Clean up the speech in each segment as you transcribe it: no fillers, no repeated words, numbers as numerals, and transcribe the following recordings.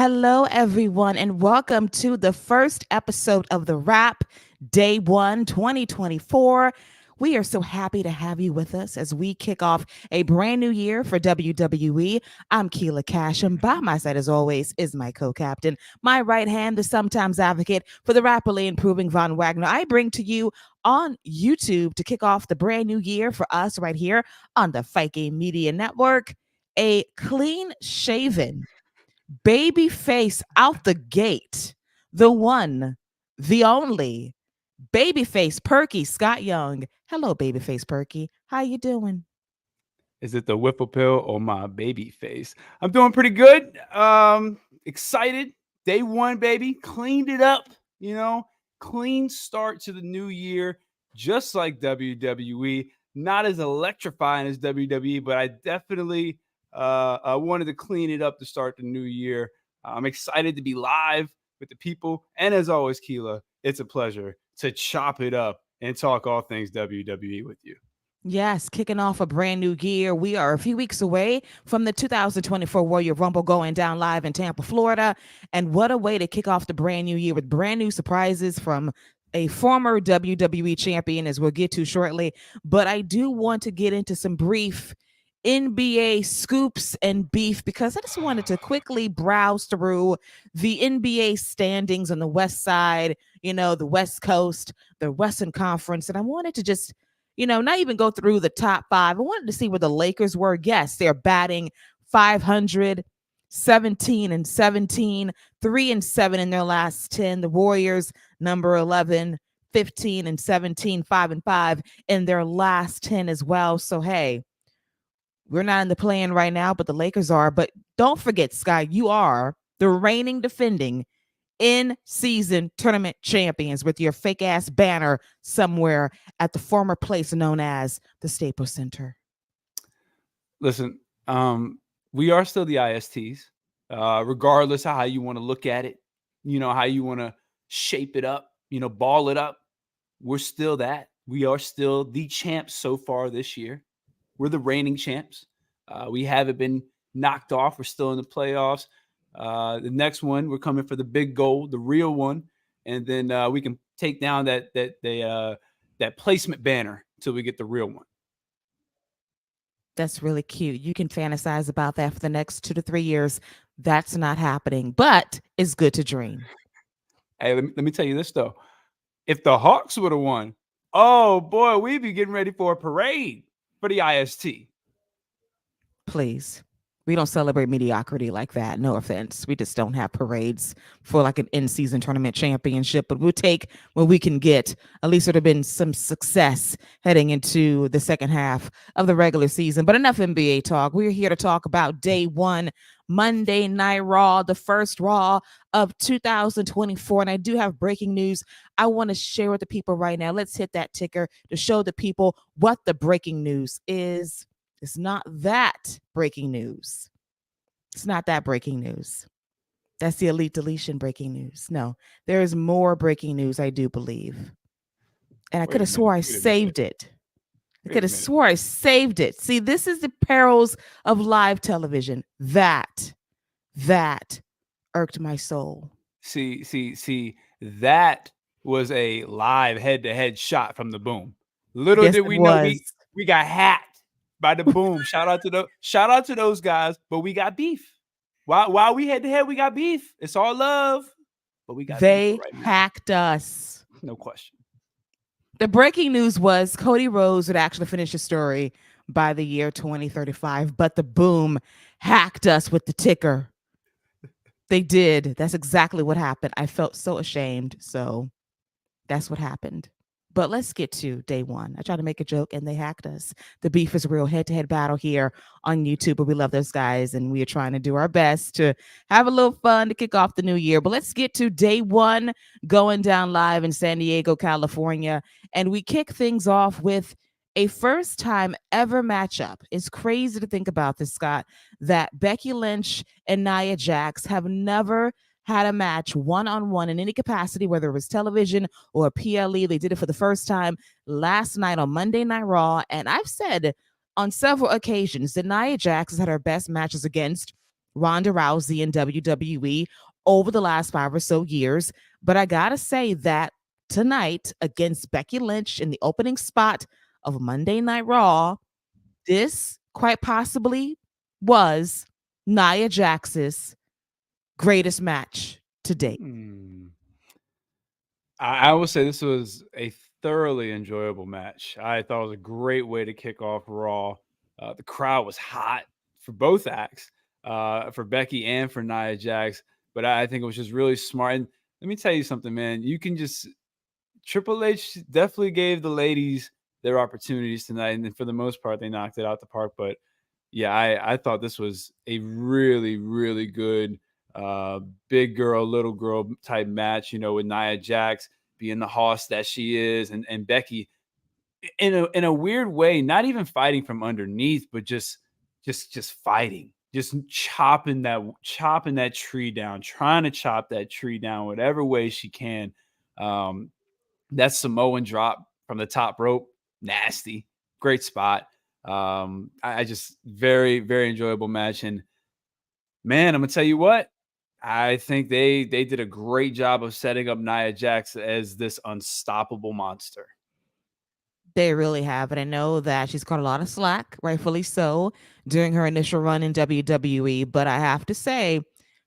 Hello, everyone, and welcome to the first episode of The Wrap, Day 1, 2024. We are so happy to have you with us as we kick off a brand new year for WWE. I'm Keila Cash, and by my side, as always, is my co-captain, my right hand, the sometimes advocate for the rapidly improving Von Wagner. I bring to you on YouTube to kick off the brand new year for us right here on the Fight Game Media Network, a clean-shaven baby face out the gate, the one, the only, babyface Perky Scott Young. Hello, babyface Perky. How you doing? Is it the whipple pill or my baby face? I'm doing pretty good. Excited. Day one, baby. Cleaned it up. Clean start to the new year, just like WWE. Not as electrifying as WWE, but I definitely wanted to clean it up to start the new year. I'm excited to be live with the people. And as always, Keila, it's a pleasure to chop it up and talk all things WWE with you. Yes, kicking off a brand new year. We are a few weeks away from the 2024 Royal Rumble going down live in Tampa, Florida. And what a way to kick off the brand new year with brand new surprises from a former WWE champion, as we'll get to shortly. But I do want to get into some brief NBA scoops and beef because I just wanted to quickly browse through the NBA standings on the West Side, the West Coast, the Western Conference. And I wanted to just not even go through the top five. I wanted to see where the Lakers were. Yes, they're batting 500, 17-17, 3-7 in their last 10. The Warriors, number 11, 15-17, 5-5 in their last 10 as well. So, hey, we're not in the play-in right now, but the Lakers are. But don't forget, Sky, you are the reigning defending in-season tournament champions with your fake-ass banner somewhere at the former place known as the Staples Center. Listen, we are still the ISTs, regardless of how you want to look at it, how you want to shape it up, ball it up. We're still that. We are still the champs so far this year. We're the reigning champs. We haven't been knocked off. We're still in the playoffs. The next one, we're coming for the big goal, the real one, and then we can take down that placement banner until we get the real one. That's really cute. You can fantasize about that for the next 2 to 3 years. That's not happening, but it's good to dream. Hey, let me tell you this though. If the Hawks would have won, oh boy, we'd be getting ready for a parade for the IST. Please. We don't celebrate mediocrity like that. No offense. We just don't have parades for like an in-season tournament championship, but we'll take what we can get. At least there'd have been some success heading into the second half of the regular season. But enough NBA talk. We're here to talk about day one, Monday Night Raw, the first Raw of 2024. And I do have breaking news I want to share with the people right now. Let's hit that ticker to show the people what the breaking news is. It's not that breaking news. It's not that breaking news. That's the Elite Deletion breaking news. No, there is more breaking news, I do believe. And I could have swore I saved it. I could have swore I saved it. See, this is the perils of live television. That irked my soul. See, that was a live head-to-head shot from the Boom. Little did we know we got hacked by the Boom. Shout out to those guys, but we got beef. While we head to head, we got beef. It's all love, but we got they right hacked us. No question. The breaking news was Cody Rhodes would actually finish his story by the year 2035, but the Boom hacked us with the ticker. They did. That's exactly what happened. I felt so ashamed. So that's what happened. But let's get to day one. I tried to make a joke and they hacked us. The beef is real, head-to-head battle here on YouTube. But we love those guys and we are trying to do our best to have a little fun to kick off the new year. But let's get to day one going down live in San Diego, California. And we kick things off with a first time ever matchup. It's crazy to think about this, Scott, that Becky Lynch and Nia Jax have never had a match one-on-one in any capacity, whether it was television or PLE. They did it for the first time last night on Monday Night Raw. And I've said on several occasions that Nia Jax has had her best matches against Ronda Rousey in WWE over the last 5 or so years. But I gotta say that tonight against Becky Lynch in the opening spot of Monday Night Raw, this quite possibly was Nia Jax's greatest match to date. Hmm. I will say this was a thoroughly enjoyable match. I thought it was a great way to kick off Raw. The crowd was hot for both acts, for Becky and for Nia Jax. But I think it was just really smart. And let me tell you something, man. You can just Triple H definitely gave the ladies their opportunities tonight, and then for the most part, they knocked it out the park. But yeah, I thought this was a really, really good uh, big girl, little girl type match. With Nia Jax being the hoss that she is, and Becky in a weird way, not even fighting from underneath, but just fighting, just chopping that tree down, trying to chop that tree down whatever way she can. Um, that Samoan drop from the top rope, nasty, great spot. I just very, very enjoyable match. And man, I'm gonna tell you what, I think they did a great job of setting up Nia Jax as this unstoppable monster. They really have. And I know that she's caught a lot of slack, rightfully so, during her initial run in WWE. But I have to say,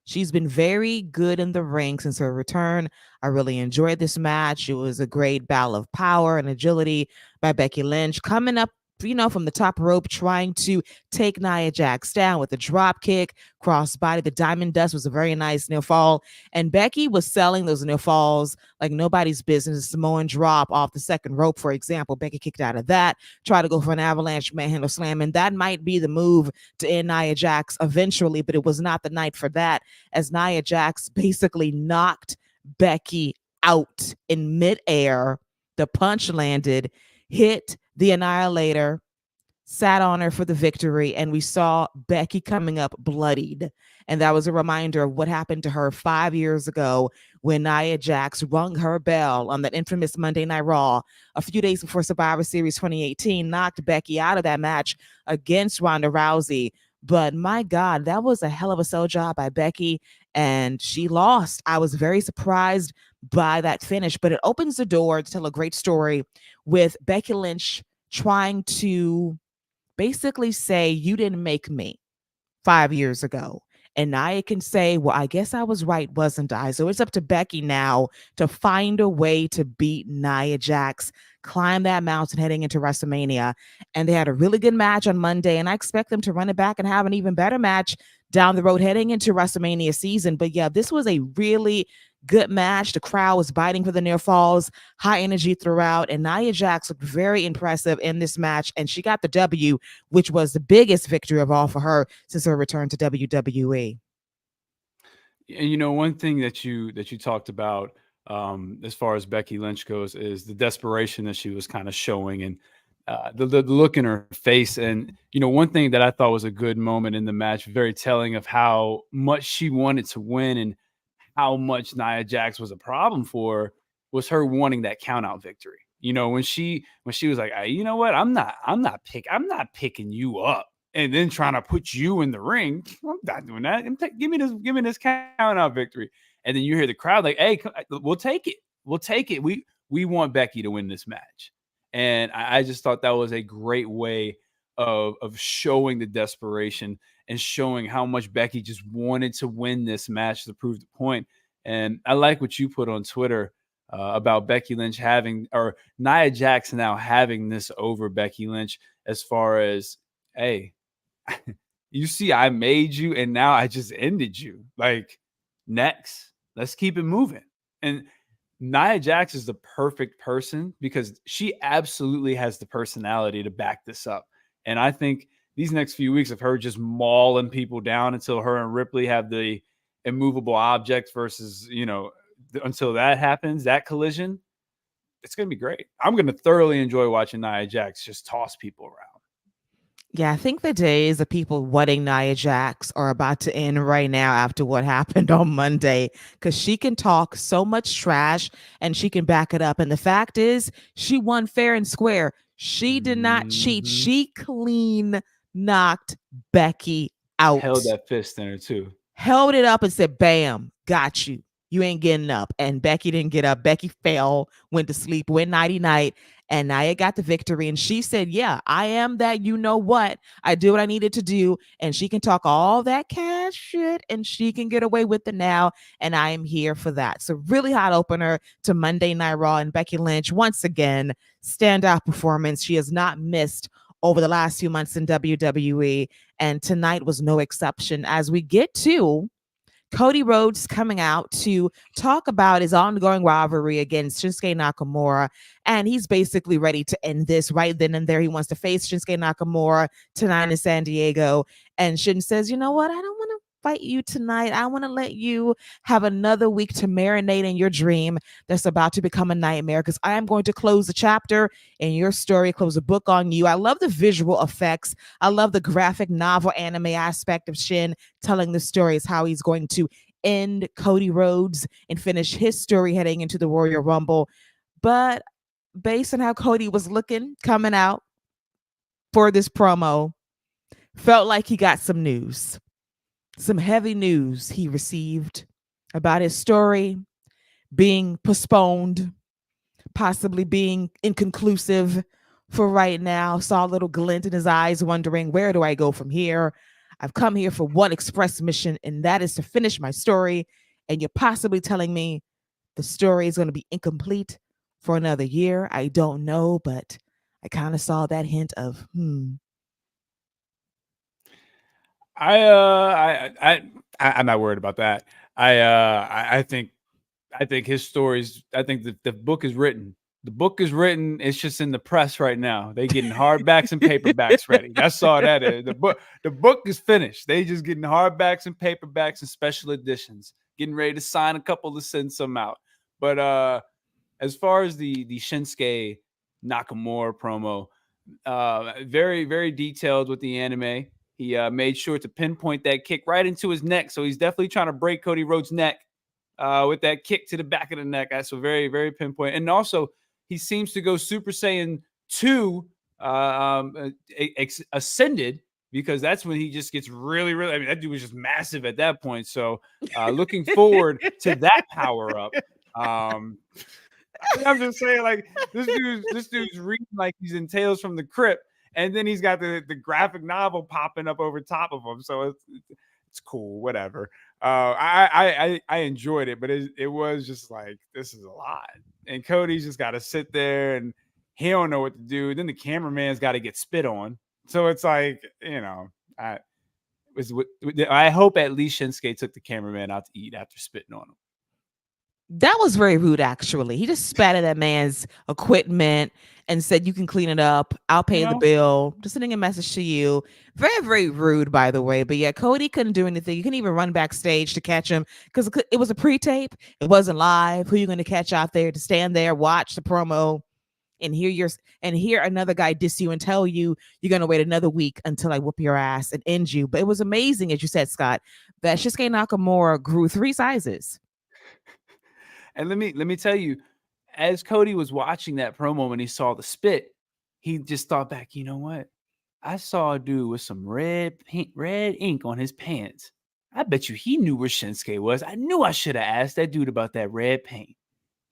she's been very good in the ring since her return. I really enjoyed this match. It was a great battle of power and agility by Becky Lynch, coming up, from the top rope, trying to take Nia Jax down with a drop kick, crossbody. The Diamond Dust was a very nice near fall. And Becky was selling those near falls like nobody's business. Samoan drop off the second rope, for example. Becky kicked out of that, tried to go for an avalanche manhandle slam, and that might be the move to end Nia Jax eventually, but it was not the night for that, as Nia Jax basically knocked Becky out in midair. The punch landed, hit the Annihilator, sat on her for the victory, and we saw Becky coming up bloodied. And that was a reminder of what happened to her 5 years ago when Nia Jax rung her bell on that infamous Monday Night Raw a few days before Survivor Series 2018, knocked Becky out of that match against Ronda Rousey. But my God, that was a hell of a sell job by Becky, and she lost. I was very surprised by that finish, but it opens the door to tell a great story with Becky Lynch trying to basically say, "You didn't make me 5 years ago." And Nia can say, "Well, I guess I was right, wasn't I?" So it's up to Becky now to find a way to beat Nia Jax, climb that mountain heading into WrestleMania. And they had a really good match on Monday, and I expect them to run it back and have an even better match down the road heading into WrestleMania season. But yeah, this was a really good match. The crowd was biting for the near falls, high energy throughout, and Nia Jax looked very impressive in this match, and she got the W, which was the biggest victory of all for her since her return to WWE. And one thing that you talked about, as far as Becky Lynch goes, is the desperation that she was kind of showing, and the look in her face. And one thing that I thought was a good moment in the match, very telling of how much she wanted to win and how much Nia Jax was a problem for her, was her wanting that count out victory. When she was like, hey, you know what, I'm not picking you up and then trying to put you in the ring. I'm not doing that. Give me this count out victory. And then you hear the crowd like, hey, we'll take it. We'll take it. We want Becky to win this match. And I just thought that was a great way of showing the desperation and showing how much Becky just wanted to win this match to prove the point. And I like what you put on Twitter about Becky Lynch having, or Nia Jax now having this over Becky Lynch, as far as, hey, you see, I made you and now I just ended you. Like, next, let's keep it moving. And Nia Jax is the perfect person because she absolutely has the personality to back this up. And I think these next few weeks of her just mauling people down until her and Ripley have the immovable object versus, until that happens, that collision, it's going to be great. I'm going to thoroughly enjoy watching Nia Jax just toss people around. Yeah, I think the days of people wanting Nia Jax are about to end right now after what happened on Monday, because she can talk so much trash and she can back it up. And the fact is, she won fair and square. She did not cheat. Mm-hmm. She clean knocked Becky Held out, that fist in her too. held it up and said, "Bam, got you. You ain't getting up." And Becky didn't get up. Becky fell, went to sleep, went nighty night. And Nia got the victory. And she said, "Yeah, I am that. You know what? I do what I needed to do." And she can talk all that cash shit and she can get away with it now. And I am here for that. So, really hot opener to Monday Night Raw. And Becky Lynch, once again, standout performance. She has not missed over the last few months in WWE. And tonight was no exception as we get to Cody Rhodes coming out to talk about his ongoing rivalry against Shinsuke Nakamura. And he's basically ready to end this right then and there. He wants to face Shinsuke Nakamura tonight in San Diego. And Shin says, "You know what? I don't want to fight you tonight. I want to let you have another week to marinate in your dream that's about to become a nightmare because I am going to close the chapter in your story, close a book on you." I love the visual effects. I love the graphic novel anime aspect of Shin telling the stories, how he's going to end Cody Rhodes and finish his story heading into the Royal Rumble. But based on how Cody was looking coming out for this promo, felt like he got some news. Some heavy news he received about his story being postponed, possibly being inconclusive for right now. Saw a little glint in his eyes, wondering, where do I go from here? I've come here for one express mission, and that is to finish my story. And you're possibly telling me the story is going to be incomplete for another year. I don't know, but I kind of saw that hint of, I'm not worried about that. I think his stories. I think the book is written. The book is written. It's just in the press right now. They getting hardbacks and paperbacks ready. That's all that is. The book is finished. They just getting hardbacks and paperbacks and special editions. Getting ready to sign a couple to send some out. But as far as the Shinsuke Nakamura promo, very very detailed with the anime. He made sure to pinpoint that kick right into his neck. So he's definitely trying to break Cody Rhodes' neck with that kick to the back of the neck. That's a very, very pinpoint. And also, he seems to go Super Saiyan 2 ascended because that's when he just gets really, really. I mean, that dude was just massive at that point. So looking forward to that power up. I'm just saying, like, this dude's reading like he's in Tales from the Crypt. And then he's got the graphic novel popping up over top of him. So it's cool, whatever. I enjoyed it, but it was just like, this is a lot. And Cody's just got to sit there and he don't know what to do. Then the cameraman's got to get spit on. So it's like, I hope at least Shinsuke took the cameraman out to eat after spitting on him. that was very rude, actually. He just spat at that man's equipment and said, "You can clean it up. I'll pay the bill." Just sending a message to you. Very, very rude, by the way. But yeah, Cody couldn't do anything. You couldn't even run backstage to catch him because it was a pre-tape. It wasn't live. Who are you going to catch out there to stand there, watch the promo, and hear another guy diss you and tell you you're going to wait another week until I whoop your ass and end you? But it was amazing, as you said, Scott, that Shinsuke Nakamura grew 3 sizes. And let me tell you, as Cody was watching that promo when he saw the spit, he just thought back, you know what? I saw a dude with some red ink on his pants. I bet you he knew where Shinsuke was. I knew I should have asked that dude about that red paint.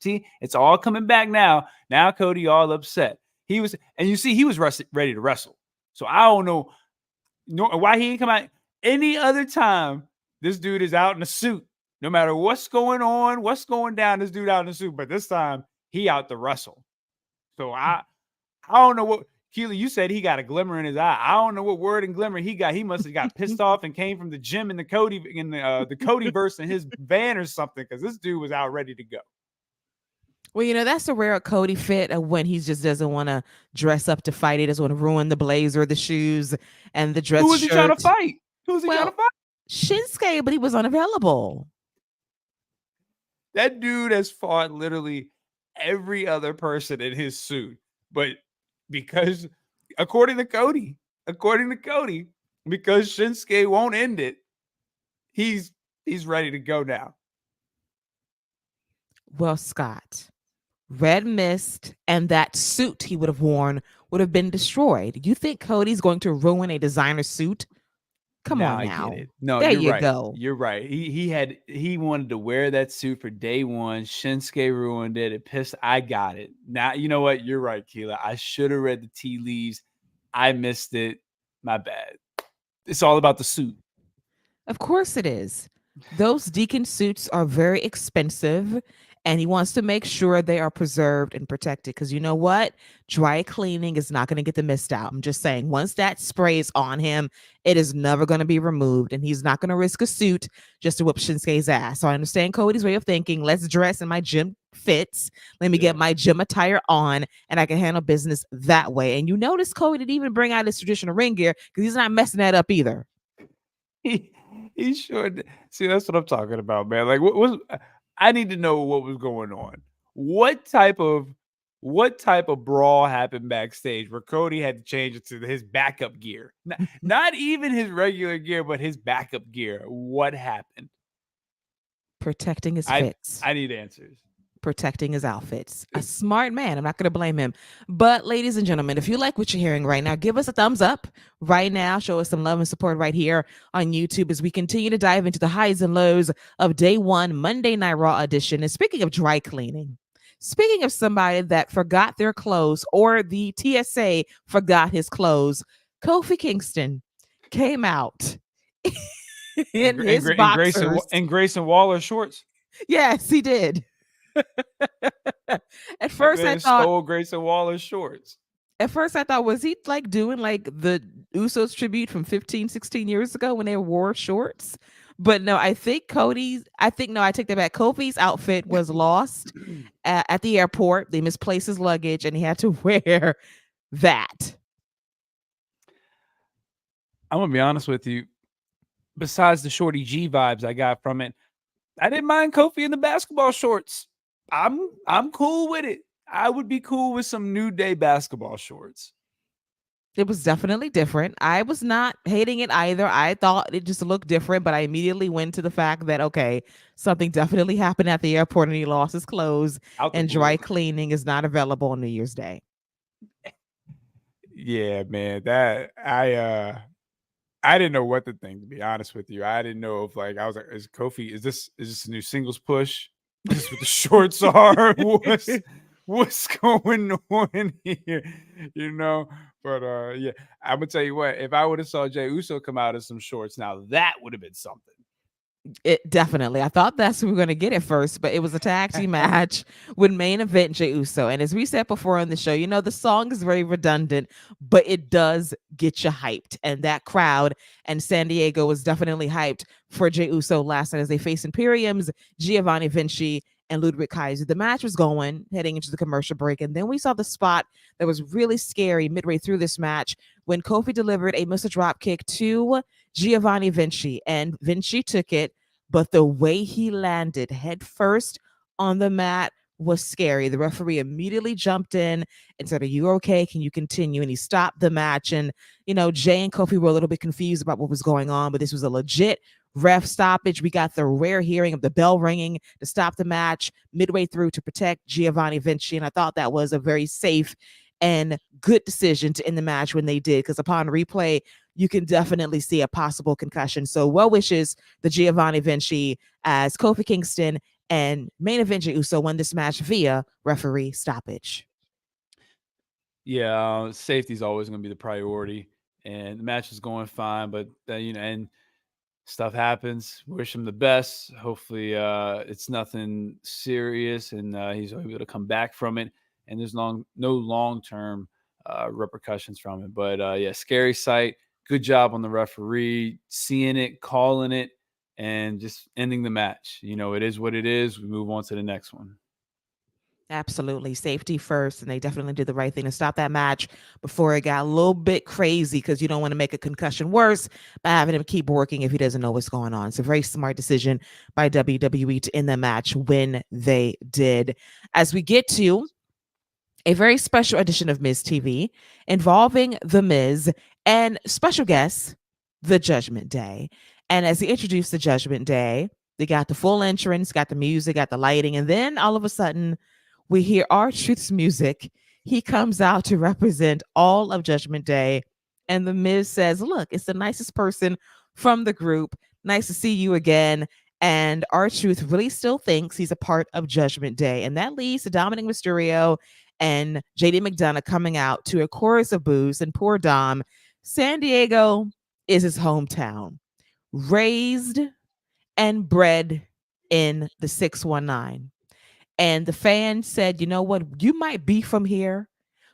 See, it's all coming back now. Now Cody all upset. He was ready to wrestle. So I don't know why he ain't come out any other time. This dude is out in a suit. No matter what's going on, what's going down, this dude out in the suit. But this time, he out to wrestle. So I don't know what, Keila, you said he got a glimmer in his eye. I don't know what word and glimmer he got. He must have got pissed off and came from the gym in the Cody verse in his van or something, because this dude was out ready to go. Well, that's a rare Cody fit of when he just doesn't want to dress up to fight. He doesn't want to ruin the blazer, the shoes, and the dress shirt. Who was he trying to fight? Trying to fight? Shinsuke, but he was unavailable. That dude has fought literally every other person in his suit. But because, according to Cody, because Shinsuke won't end it, he's ready to go now. Well, Scott, Red Mist and that suit he would have worn would have been destroyed. You think Cody's going to ruin a designer suit Come Now on I get now. it. No, There you're you right. go. You're right. He wanted to wear that suit for day one. Shinsuke ruined it. It pissed. I got it. Now you know what? You're right, Keila. I should have read the tea leaves. I missed it. My bad. It's all about the suit. Of course it is. Those deacon suits are very expensive, and he wants to make sure they are preserved and protected. Because you know what? Dry cleaning is not going to get the mist out. I'm just saying, once that spray is on him, it is never going to be removed, and he's not going to risk a suit just to whip Shinsuke's ass. So I understand Cody's way of thinking. Let's dress in my gym fits. Let me get Yeah. my gym attire on, and I can handle business that way. And you notice Cody didn't even bring out his traditional ring gear because he's not messing that up either. He, he sure did. See, that's what I'm talking about, man. Like, what was I need to know what was going on? What type of what type of brawl happened backstage where Cody had to change it to his backup gear? Not even his regular gear, but his backup gear. What happened? Protecting his I fits, I need answers. protecting his outfits. A smart man. I'm not going to blame him. But, ladies and gentlemen, if you like what you're hearing right now, give us a thumbs up right now. Show us some love and support right here on YouTube as we continue to dive into the highs and lows of day one, Monday Night Raw edition. And speaking of dry cleaning, speaking of somebody that forgot their clothes or the TSA forgot his clothes, Kofi Kingston came out in his boxers. And Grayson Waller shorts. Yes, he did. At That first I man thought stole Grayson Waller's shorts. was he like doing like the Usos tribute from 15, 16 years ago when they wore shorts? But no, I take that back. Kofi's outfit was lost at the airport. They misplaced his luggage and he had to wear that. I'm gonna be honest with you. Besides the Shorty G vibes I got from it, I didn't mind Kofi in the basketball shorts. I'm cool with it. I would be cool with some New Day basketball shorts. It was definitely different. I was not hating it either. I thought it just looked different, but I immediately went to the fact that, okay, something definitely happened at the airport and he lost his clothes, Out the and blue. dry cleaning is not available on New Year's Day. Yeah, man. That I didn't know what to think, to be honest with you. I didn't know if I was like, is Kofi, is this a new singles push? Is this what the shorts are? What's going on here? You know? But yeah, I'm gonna tell you what, if I would have saw Jey Uso come out in some shorts, now that would have been something. It definitely. I thought that's what we were going to get at first, but it was a tag team match with main event Jey Uso. And as we said before on the show, the song is very redundant, but it does get you hyped. And that crowd and San Diego was definitely hyped for Jey Uso last night as they faced Imperium's Giovanni Vinci and Ludwig Kaiser. The match was going, heading into the commercial break. And then we saw the spot that was really scary midway through this match when Kofi delivered a missile drop kick to Giovanni Vinci, and Vinci took it, but the way he landed head first on the mat was scary. The referee immediately jumped in and said, "Are you okay? Can you continue?" And he stopped the match. And Jay and Kofi were a little bit confused about what was going on, but this was a legit ref stoppage. We got the rare hearing of the bell ringing to stop the match midway through to protect Giovanni Vinci, and I thought that was a very safe and good decision to end the match when they did, because upon replay, you can definitely see a possible concussion. So well wishes the Giovanni Vinci as Kofi Kingston and main event Jey Uso won this match via referee stoppage. Yeah, safety is always going to be the priority, and the match is going fine. But and stuff happens. Wish him the best. Hopefully, it's nothing serious, and he's able to come back from it. And there's no long term repercussions from it. But yeah, scary sight. Good job on the referee, seeing it, calling it, and just ending the match. It is what it is. We move on to the next one. Absolutely. Safety first. And they definitely did the right thing to stop that match before it got a little bit crazy, because you don't want to make a concussion worse by having him keep working if he doesn't know what's going on. It's a very smart decision by WWE to end the match when they did. As we get to a very special edition of Miz TV involving The Miz and special guest, The Judgment Day. And as he introduced The Judgment Day, they got the full entrance, got the music, got the lighting, and then all of a sudden, we hear R-Truth's music. He comes out to represent all of Judgment Day And the Miz says, look, it's the nicest person from the group. Nice to see you again. And R-Truth really still thinks he's a part of Judgment Day. And that leads to Dominic Mysterio and JD McDonough coming out to a chorus of boos. And poor Dom, San Diego is his hometown. Raised and bred in the 619. And the fans said, you know what? You might be from here,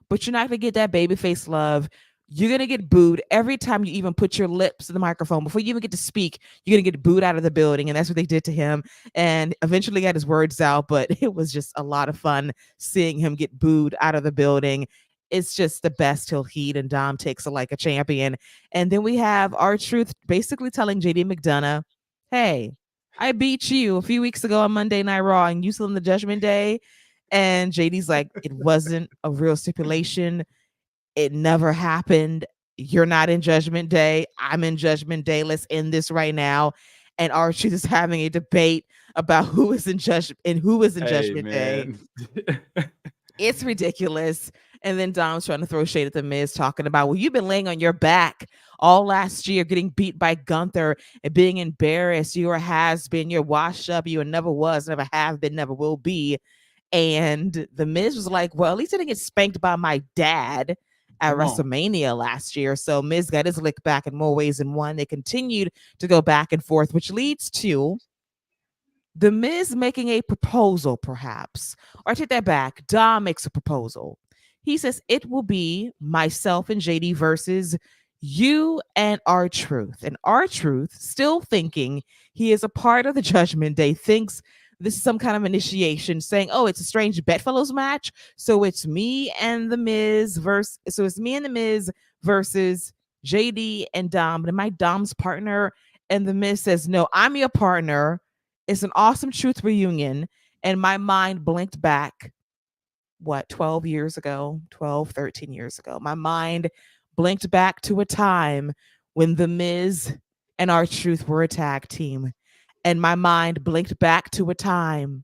but you're not going to get that babyface love. You're going to get booed every time you even put your lips to the microphone. Before you even get to speak, you're going to get booed out of the building. And that's what they did to him. And eventually got his words out, but it was just a lot of fun seeing him get booed out of the building. It's just the best till Heat and Dom takes it like a champion. And then we have R-Truth basically telling JD McDonough, hey, I beat you a few weeks ago on Monday Night Raw and you still in the Judgment Day. And JD's like, it wasn't a real stipulation. It never happened. You're not in Judgment Day. I'm in Judgment Day. Let's end this right now. And R-Truth is having a debate about who is in Judgment and who is in Judgment Day. It's ridiculous. And then Dom's trying to throw shade at the Miz, talking about, well, you've been laying on your back all last year, getting beat by Gunther and being embarrassed. You're a has-been. You're washed up. You never was, never have been, never will be. And the Miz was like, well, at least I didn't get spanked by my dad at WrestleMania last year. So Miz got his lick back in more ways than one. They continued to go back and forth, which leads to the Miz making a proposal, perhaps. Or I take that back. Dom makes a proposal. He says it will be myself and JD versus you and R-Truth. And R-Truth, still thinking he is a part of the Judgment Day, thinks this is some kind of initiation, saying, oh, it's a strange bedfellows match. So it's me and the Miz versus JD and Dom. Am I Dom's partner? And the Miz says, no, I'm your partner. It's an awesome truth reunion. And my mind blinked back, 12 years ago, 13 years ago. My mind blinked back to a time when The Miz and R-Truth were a tag team. And my mind blinked back to a time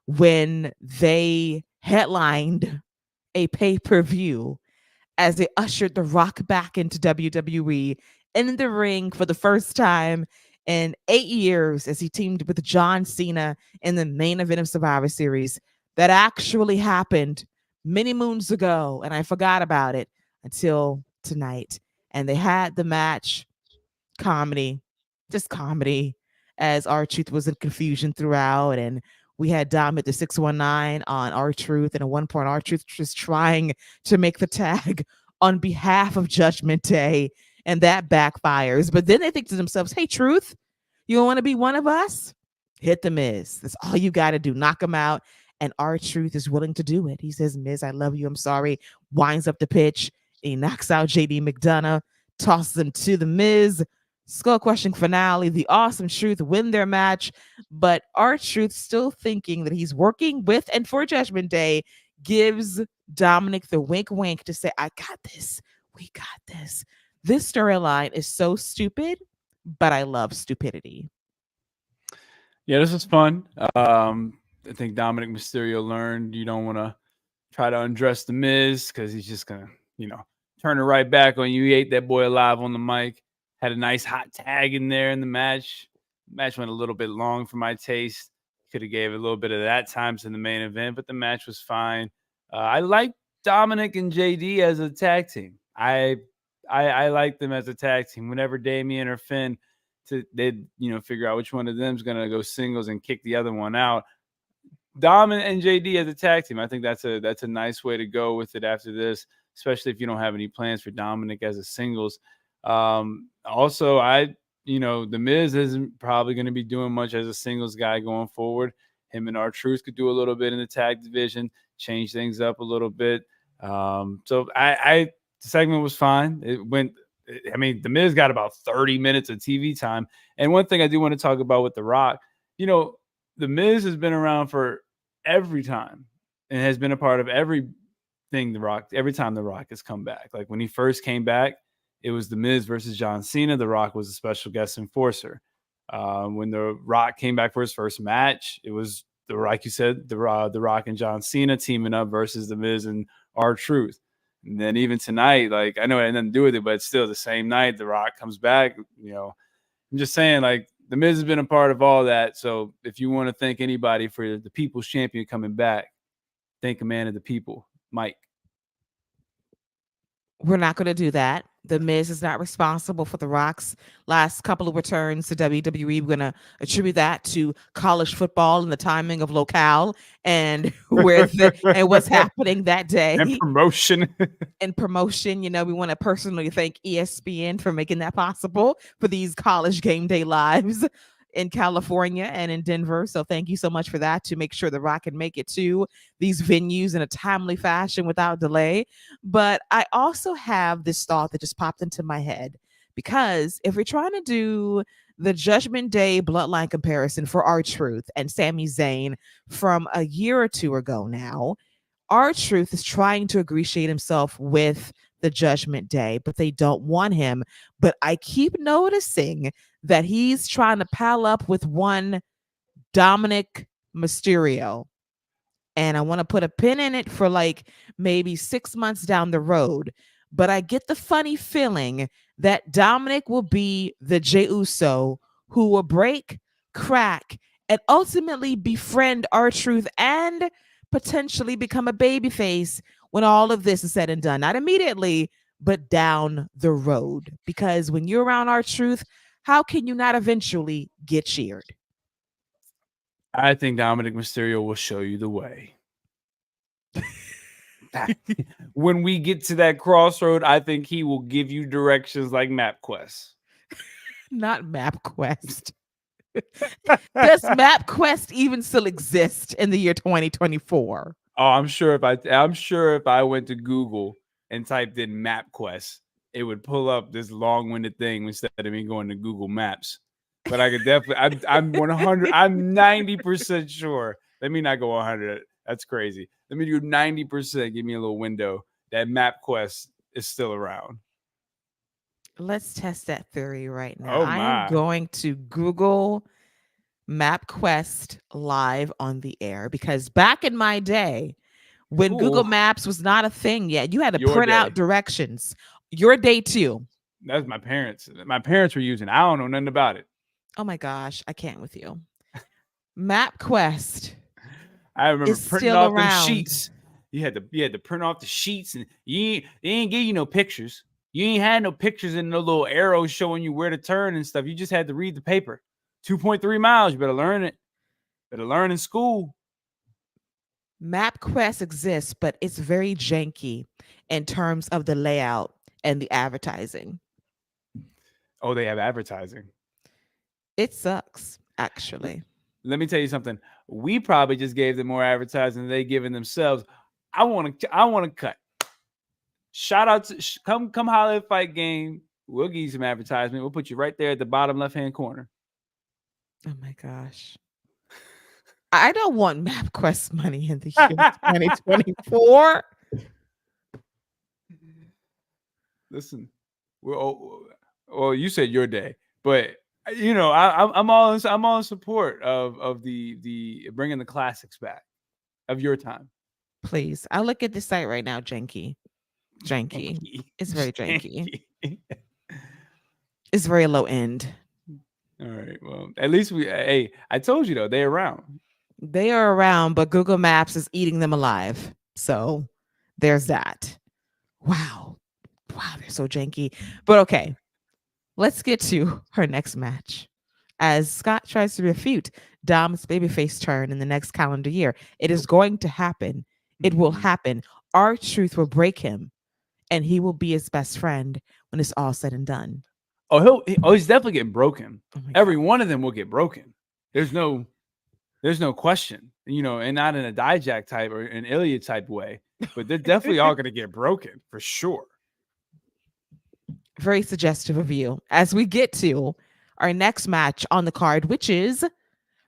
when they headlined a pay-per-view as they ushered The Rock back into WWE and in the ring for the first time in 8 years as he teamed with John Cena in the main event of Survivor Series. That actually happened many moons ago, and I forgot about it until tonight. And they had the match, comedy, just comedy, as R-Truth was in confusion throughout. And we had Dom at the 619 on R-Truth, and at one point R-Truth was trying to make the tag on behalf of Judgment Day, and that backfires. But then they think to themselves, hey, Truth, you don't want to be one of us? Hit the Miz. That's all you got to do. Knock him out. And R-Truth is willing to do it. He says, Miz, I love you. I'm sorry. Winds up the pitch. He knocks out JD McDonough, tosses him to the Miz. Skull Crushing finale. The Awesome Truth win their match. But R-Truth, still thinking that he's working with and for Judgment Day, gives Dominic the wink wink to say, I got this. We got this. This storyline is so stupid, but I love stupidity. Yeah, this was fun. I think Dominic Mysterio learned you don't want to try to undress the Miz because he's just gonna, turn it right back on you. He ate that boy alive on the mic. Had a nice hot tag in there in the match. Match went a little bit long for my taste. Could have gave a little bit of that times in the main event, but the match was fine. I like Dominic and JD as a tag team. I like them as a tag team. Whenever Damian or Finn they'd figure out which one of them is gonna go singles and kick the other one out. Dom and JD as a tag team, I think that's a nice way to go with it after this, especially if you don't have any plans for Dominic as a singles. Also, the Miz isn't probably going to be doing much as a singles guy going forward. Him and R-Truth could do a little bit in the tag division, change things up a little bit. So the segment was fine. The Miz got about 30 minutes of TV time. And one thing I do want to talk about with The Rock, the Miz has been around for every time and has been a part of everything every time The Rock has come back. Like when he first came back, it was The Miz versus John Cena. The Rock was a special guest enforcer. When The Rock came back for his first match, it was like you said, the Rock and John Cena teaming up versus The Miz and R-Truth. And then even tonight, like I know it had nothing to do with it, but it's still the same night. The Rock comes back. I'm just saying, like the Miz has been a part of all that. So if you want to thank anybody for the People's Champion coming back, thank a man of the people, Mike. We're not going to do that. The Miz is not responsible for The Rock's last couple of returns to WWE. We're going to attribute that to college football and the timing of locale and and what's happening that day. And promotion. And promotion. We want to personally thank ESPN for making that possible for these college game day lives in California and in Denver. So thank you so much for that, to make sure The Rock can make it to these venues in a timely fashion without delay. But I also have this thought that just popped into my head, because if we're trying to do the Judgment Day bloodline comparison for R-Truth and Sami Zayn from a year or two ago now, R-Truth is trying to ingratiate himself with the Judgment Day, but they don't want him. But I keep noticing that he's trying to pal up with one Dominic Mysterio. And I want to put a pin in it for like maybe 6 months down the road. But I get the funny feeling that Dominic will be the Jey Uso who will break, crack, and ultimately befriend R-Truth and potentially become a babyface when all of this is said and done. Not immediately, but down the road. Because when you're around R-Truth, how can you not eventually get cheered? I think Dominic Mysterio will show you the way. When we get to that crossroad, I think he will give you directions like MapQuest. Not MapQuest. Does MapQuest even still exist in the year 2024? Oh, I'm sure if I went to Google and typed in MapQuest, it would pull up this long-winded thing instead of me going to Google Maps. But I could definitely, I'm 100, I'm 90% sure. Let me not go 100. That's crazy. Let me do 90%. Give me a little window that MapQuest is still around. Let's test that theory right now. Oh I am my. going to Google MapQuest live on the air, because back in my day, when Google Maps was not a thing yet, you had to print out directions. Your day too. That's my parents. My parents were using. I don't know nothing about it. Oh my gosh, I can't with you. MapQuest. I remember printing off them sheets. You had to print off the sheets, and they ain't give you no pictures. You ain't had no pictures and no little arrows showing you where to turn and stuff. You just had to read the paper. 2.3 miles. You better learn it. Better learn in school. MapQuest exists, but it's very janky in terms of the layout and the advertising. Oh, they have advertising. It sucks, actually. Let me tell you something. We probably just gave them more advertising than they given themselves. I want to cut. Shout out to come holler at Fight Game. We'll give you some advertisement. We'll put you right there at the bottom left-hand corner. Oh my gosh. I don't want MapQuest money in the year 2024. Listen, well, you said your day, but I'm all in support of the bringing the classics back of your time. Please, I'll look at the site right now. Janky. It's very janky. It's very low end. All right. Well, at least I told you though, they're around. They are around, but Google Maps is eating them alive. So there's that. Wow, they're so janky. But okay, let's get to her next match. As Scott tries to refute Dom's babyface turn in the next calendar year, it is going to happen. It will happen. R-Truth will break him, and he will be his best friend when it's all said and done. Oh, he's definitely getting broken. Every one of them will get broken. There's no question, and not in a Dijak type or an Ilya type way, but they're definitely all going to get broken for sure. Very suggestive of you. As we get to our next match on the card, which is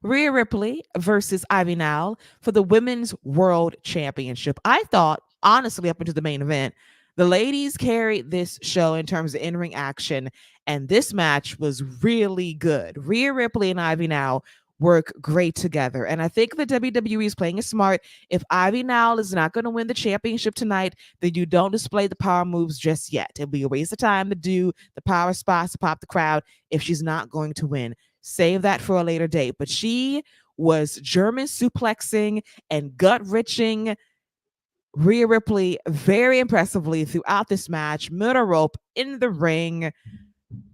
Rhea Ripley versus Ivy Nile for the Women's World Championship. I thought, honestly, up into the main event, the ladies carried this show in terms of in-ring action, and this match was really good. Rhea Ripley and Ivy Nile work great together. And I think the WWE is playing it smart. If Ivy Nile is not going to win the championship tonight, then you don't display the power moves just yet. It'll be a waste of time to do the power spots to pop the crowd if she's not going to win. Save that for a later date. But she was German suplexing and gut wrenching Rhea Ripley very impressively throughout this match, middle rope, in the ring,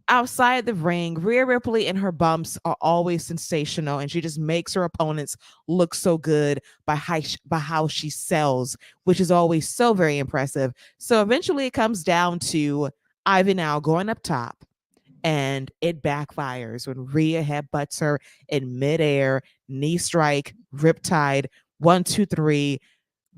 outside the ring. Rhea Ripley and her bumps are always sensational, and she just makes her opponents look so good by how she sells, which is always so very impressive. So eventually it comes down to Ivy now going up top, and it backfires when Rhea headbutts her in midair, knee strike, riptide, 1, 2, 3.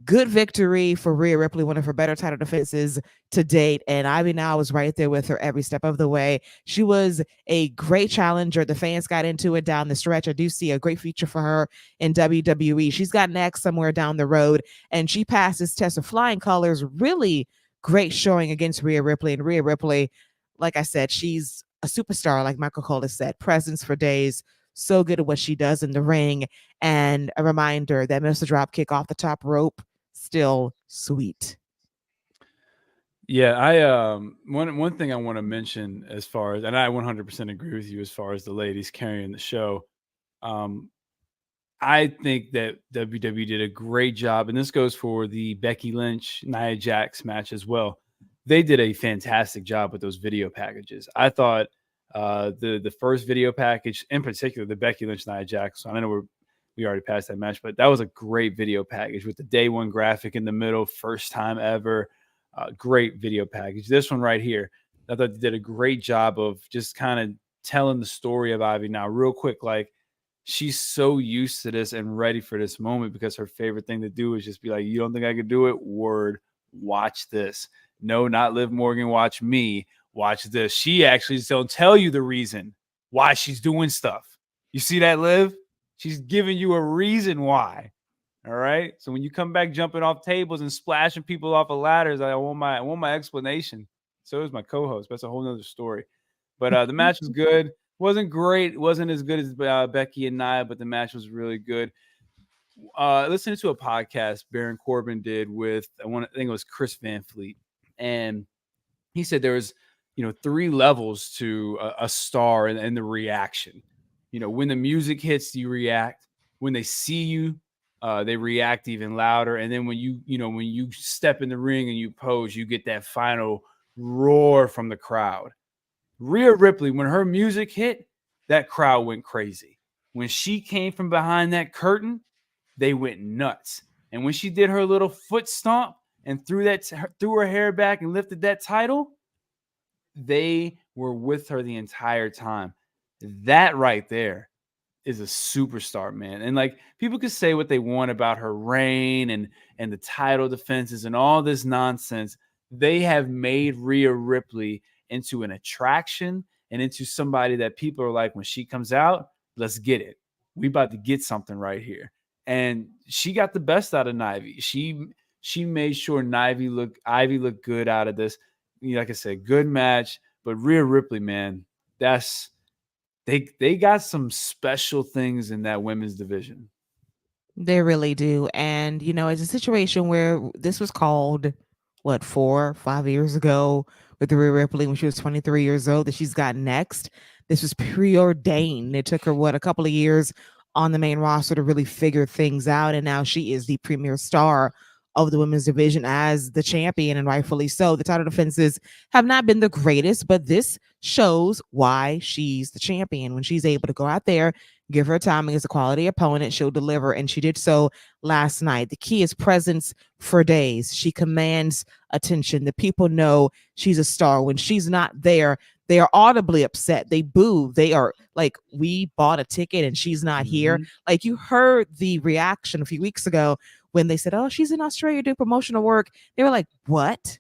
Good victory for Rhea Ripley, one of her better title defenses to date. And Ivy now was right there with her every step of the way. She was a great challenger. The fans got into it down the stretch. I do see a great future for her in WWE. She's got next somewhere down the road, and she passes test of flying colors. Really great showing against Rhea Ripley. And Rhea Ripley, like I said, she's a superstar, like Michael Cole has said, presence for days. So good at what she does in the ring. And a reminder that Mr. Drop kick off the top rope, still sweet. Yeah, I one thing I want to mention as far as, and I 100% agree with you as far as the ladies carrying the show. Um, I think that WWE did a great job, and this goes for the Becky Lynch Nia Jax match as well. They did a fantastic job with those video packages. I thought the first video package, in particular, the Becky Lynch Nia Jax. I know we already passed that match, but that was a great video package with the day one graphic in the middle, first time ever. Great video package. This one right here, I thought they did a great job of just kind of telling the story of Ivy now, real quick. Like, she's so used to this and ready for this moment because her favorite thing to do is just be like, you don't think I could do it? Word, watch this. No, not Liv Morgan, watch me. Watch this. She actually just don't tell you the reason why she's doing stuff. You see that, Liv? She's giving you a reason why. All right. So when you come back jumping off tables and splashing people off of ladders, I want my explanation. So is my co-host. That's a whole nother story. But the match was good. Wasn't great. It wasn't as good as Becky and Nia, but the match was really good. Listening to a podcast Baron Corbin did with, I think it was Chris Van Fleet, and he said there was 3 levels to a star and the reaction. When the music hits, you react. When they see you, they react even louder. And then when you step in the ring and you pose, you get that final roar from the crowd. Rhea Ripley, when her music hit, that crowd went crazy. When she came from behind that curtain, they went nuts. And when she did her little foot stomp and threw her hair back and lifted that title, they were with her the entire time. That right there is a superstar, man. And like, people could say what they want about her reign and the title defenses and all this nonsense. They have made Rhea Ripley into an attraction and into somebody that people are like, when she comes out, let's get it. We about to get something right here. And she got the best out of Nivy. She made sure Ivy looked good out of this. Like I said, good match. But Rhea Ripley, man, they got some special things in that women's division. They really do. And, it's a situation where this was called, 4 or 5 years ago with Rhea Ripley when she was 23 years old that she's got next. This was preordained. It took her, a couple of years on the main roster to really figure things out. And now she is the premier star of the women's division as the champion, and rightfully so. The title defenses have not been the greatest, but this shows why she's the champion. When she's able to go out there, give her time against a quality opponent, she'll deliver, and she did so last night. The key is presence for days. She commands attention. The people know she's a star. When she's not there, they are audibly upset. They boo. They are like, we bought a ticket and she's not here. Like, you heard the reaction a few weeks ago when they said, oh, she's in Australia doing promotional work. They were like, what?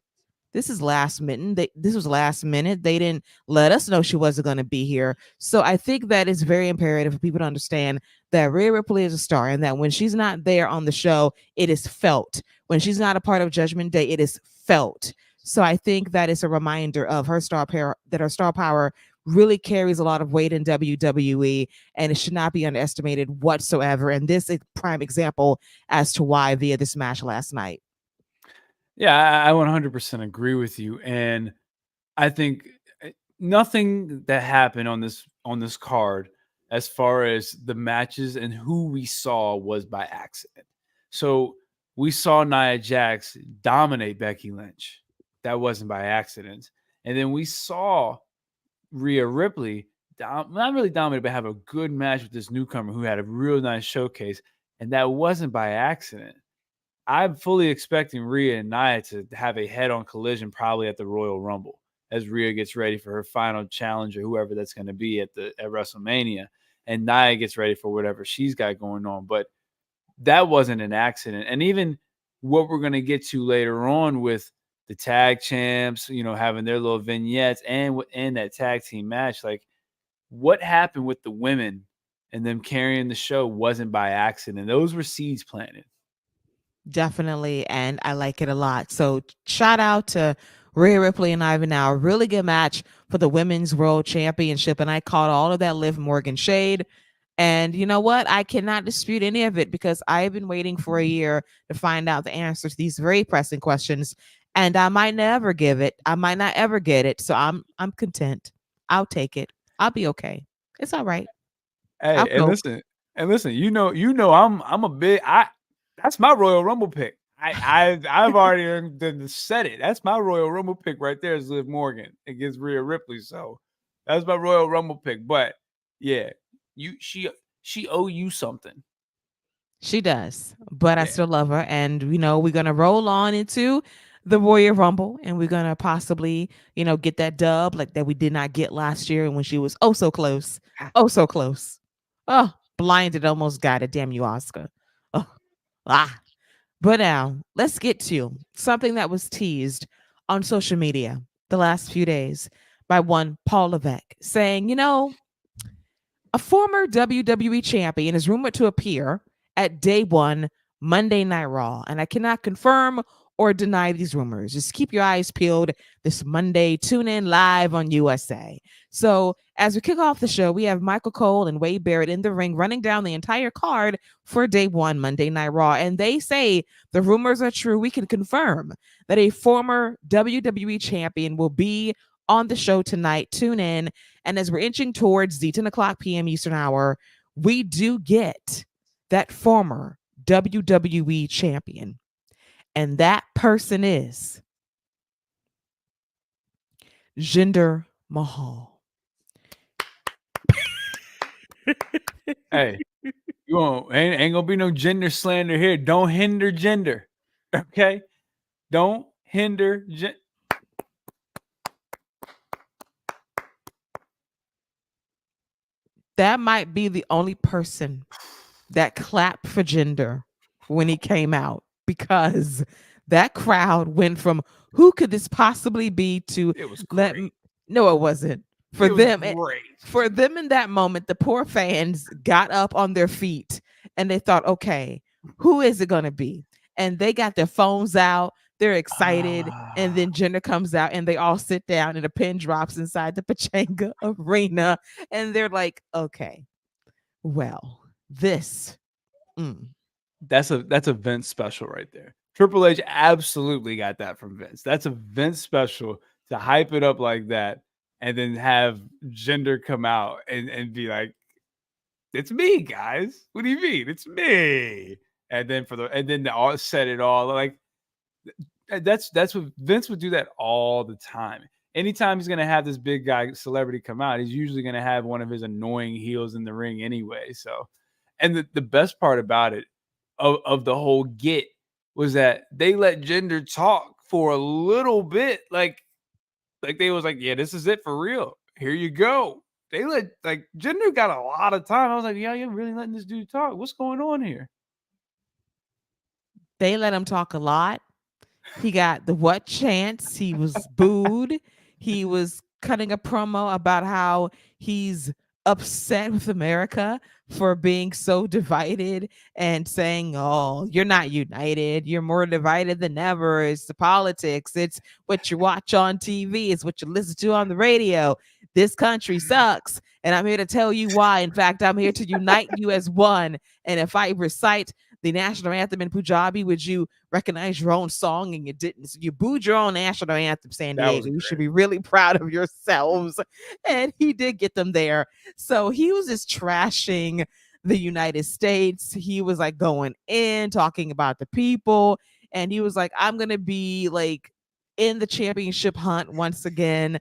This is last minute. This was last minute. They didn't let us know she wasn't going to be here. So I think that it's very imperative for people to understand that Rhea Ripley is a star, and that when she's not there on the show, it is felt. When she's not a part of Judgment Day, it is felt. So I think that is a reminder of her star power, that her star power really carries a lot of weight in WWE, and it should not be underestimated whatsoever. And this is a prime example as to why via this match last night. Yeah, I 100% agree with you, and I think nothing that happened on this card, as far as the matches and who we saw, was by accident. So we saw Nia Jax dominate Becky Lynch. That wasn't by accident. And then we saw Rhea Ripley not really dominate, but have a good match with this newcomer who had a real nice showcase. And that wasn't by accident. I'm fully expecting Rhea and Nia to have a head-on collision probably at the Royal Rumble as Rhea gets ready for her final challenge, or whoever that's going to be at WrestleMania, and Nia gets ready for whatever she's got going on. But that wasn't an accident. And even what we're going to get to later on with the tag champs, having their little vignettes and that tag team match, like what happened with the women and them carrying the show wasn't by accident. Those were seeds planted. Definitely, and I like it a lot. So shout out to Rhea Ripley and Ivan now. Really good match for the Women's World Championship, and I caught all of that Liv Morgan shade. And you know what? I cannot dispute any of it because I've been waiting for a year to find out the answer to these very pressing questions, and I might never give it. I might not ever get it. So I'm content. I'll take it. I'll be okay. It's all right. Hey, I'll cope. and listen, I'm a big that's my Royal Rumble pick. I've already said it. That's my Royal Rumble pick right there is Liv Morgan against Rhea Ripley. So that's my Royal Rumble pick. But yeah, she owe you something. She does, but I Yeah. still love her. And, we're going to roll on into the Royal Rumble, and we're going to possibly, get that dub like that we did not get last year, and when she was oh so close. Oh, so close. Oh, blinded, almost got it. Damn you, Oscar. Oh, ah. But now let's get to something that was teased on social media the last few days by one Paul Levesque saying, a former WWE champion is rumored to appear at Day One Monday Night Raw, and I cannot confirm or deny these rumors. Just keep your eyes peeled this Monday. Tune in live on USA. So, as we kick off the show, we have Michael Cole and Wade Barrett in the ring running down the entire card for Day One Monday Night Raw. And they say the rumors are true. We can confirm that a former WWE champion will be on the show tonight. Tune in. And as we're inching towards the 10 o'clock p.m. Eastern hour, we do get that former WWE champion. And that person is Jinder Mahal. Hey, ain't gonna be no gender slander here. Don't hinder gender. Okay? Don't hinder That might be the only person that clapped for Jinder when he came out, because that crowd went from who could this possibly be to It was great. No, it wasn't. For It was them, great. for them in that moment, the poor fans got up on their feet and they thought, okay, who is it going to be? And they got their phones out. They're excited. And then Jinder comes out and they all sit down and a pin drops inside the Pachanga Arena. And they're like, okay, well, this. That's a Vince special right there. Triple H absolutely got that from Vince. That's a Vince special to hype it up like that, and then have Jinder come out and be like, "It's me, guys. What do you mean? It's me." And then the all set it all like that's what Vince would do that all the time. Anytime he's gonna have this big guy celebrity come out, he's usually gonna have one of his annoying heels in the ring anyway. So, and the best part about it of the whole get was that they let Jinder talk for a little bit, like they was like, yeah, this is it for real. Here you go. They let Jinder got a lot of time. I was like, yeah, you're really letting this dude talk. What's going on here? They let him talk a lot. He got the what chance. He was booed. He was cutting a promo about how he's upset with America for being so divided and saying, oh, you're not united. You're more divided than ever. It's the politics. It's what you watch on TV. It's what you listen to on the radio. This country sucks. And I'm here to tell you why. In fact, I'm here to unite you as one. And if I recite the national anthem in Punjabi, would you recognize your own song? And you didn't. So you booed your own national anthem, San That was Diego. You should great. be really proud of yourselves. And he did get them there. So he was just trashing the United States. He was like going in, talking about the people. And he was like, I'm going to be like in the championship hunt once again.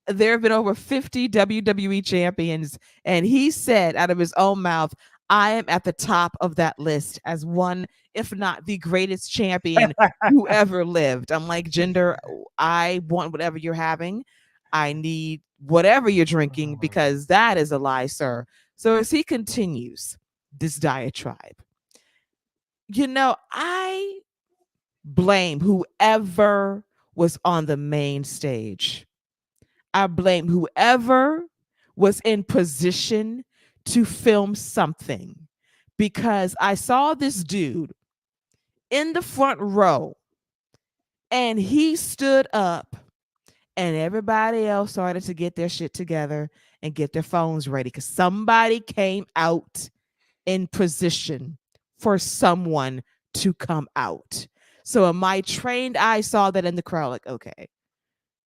There have been over 50 WWE champions. And he said out of his own mouth, I am at the top of that list as one, if not the greatest champion who ever lived. I'm like, Jinder, I want whatever you're having. I need whatever you're drinking because that is a lie, sir. So as he continues this diatribe, I blame whoever was on the main stage. I blame whoever was in position to film something because I saw this dude in the front row and he stood up and everybody else started to get their shit together and get their phones ready because somebody came out in position for someone to come out. So in my trained eye saw that in the crowd, like, okay,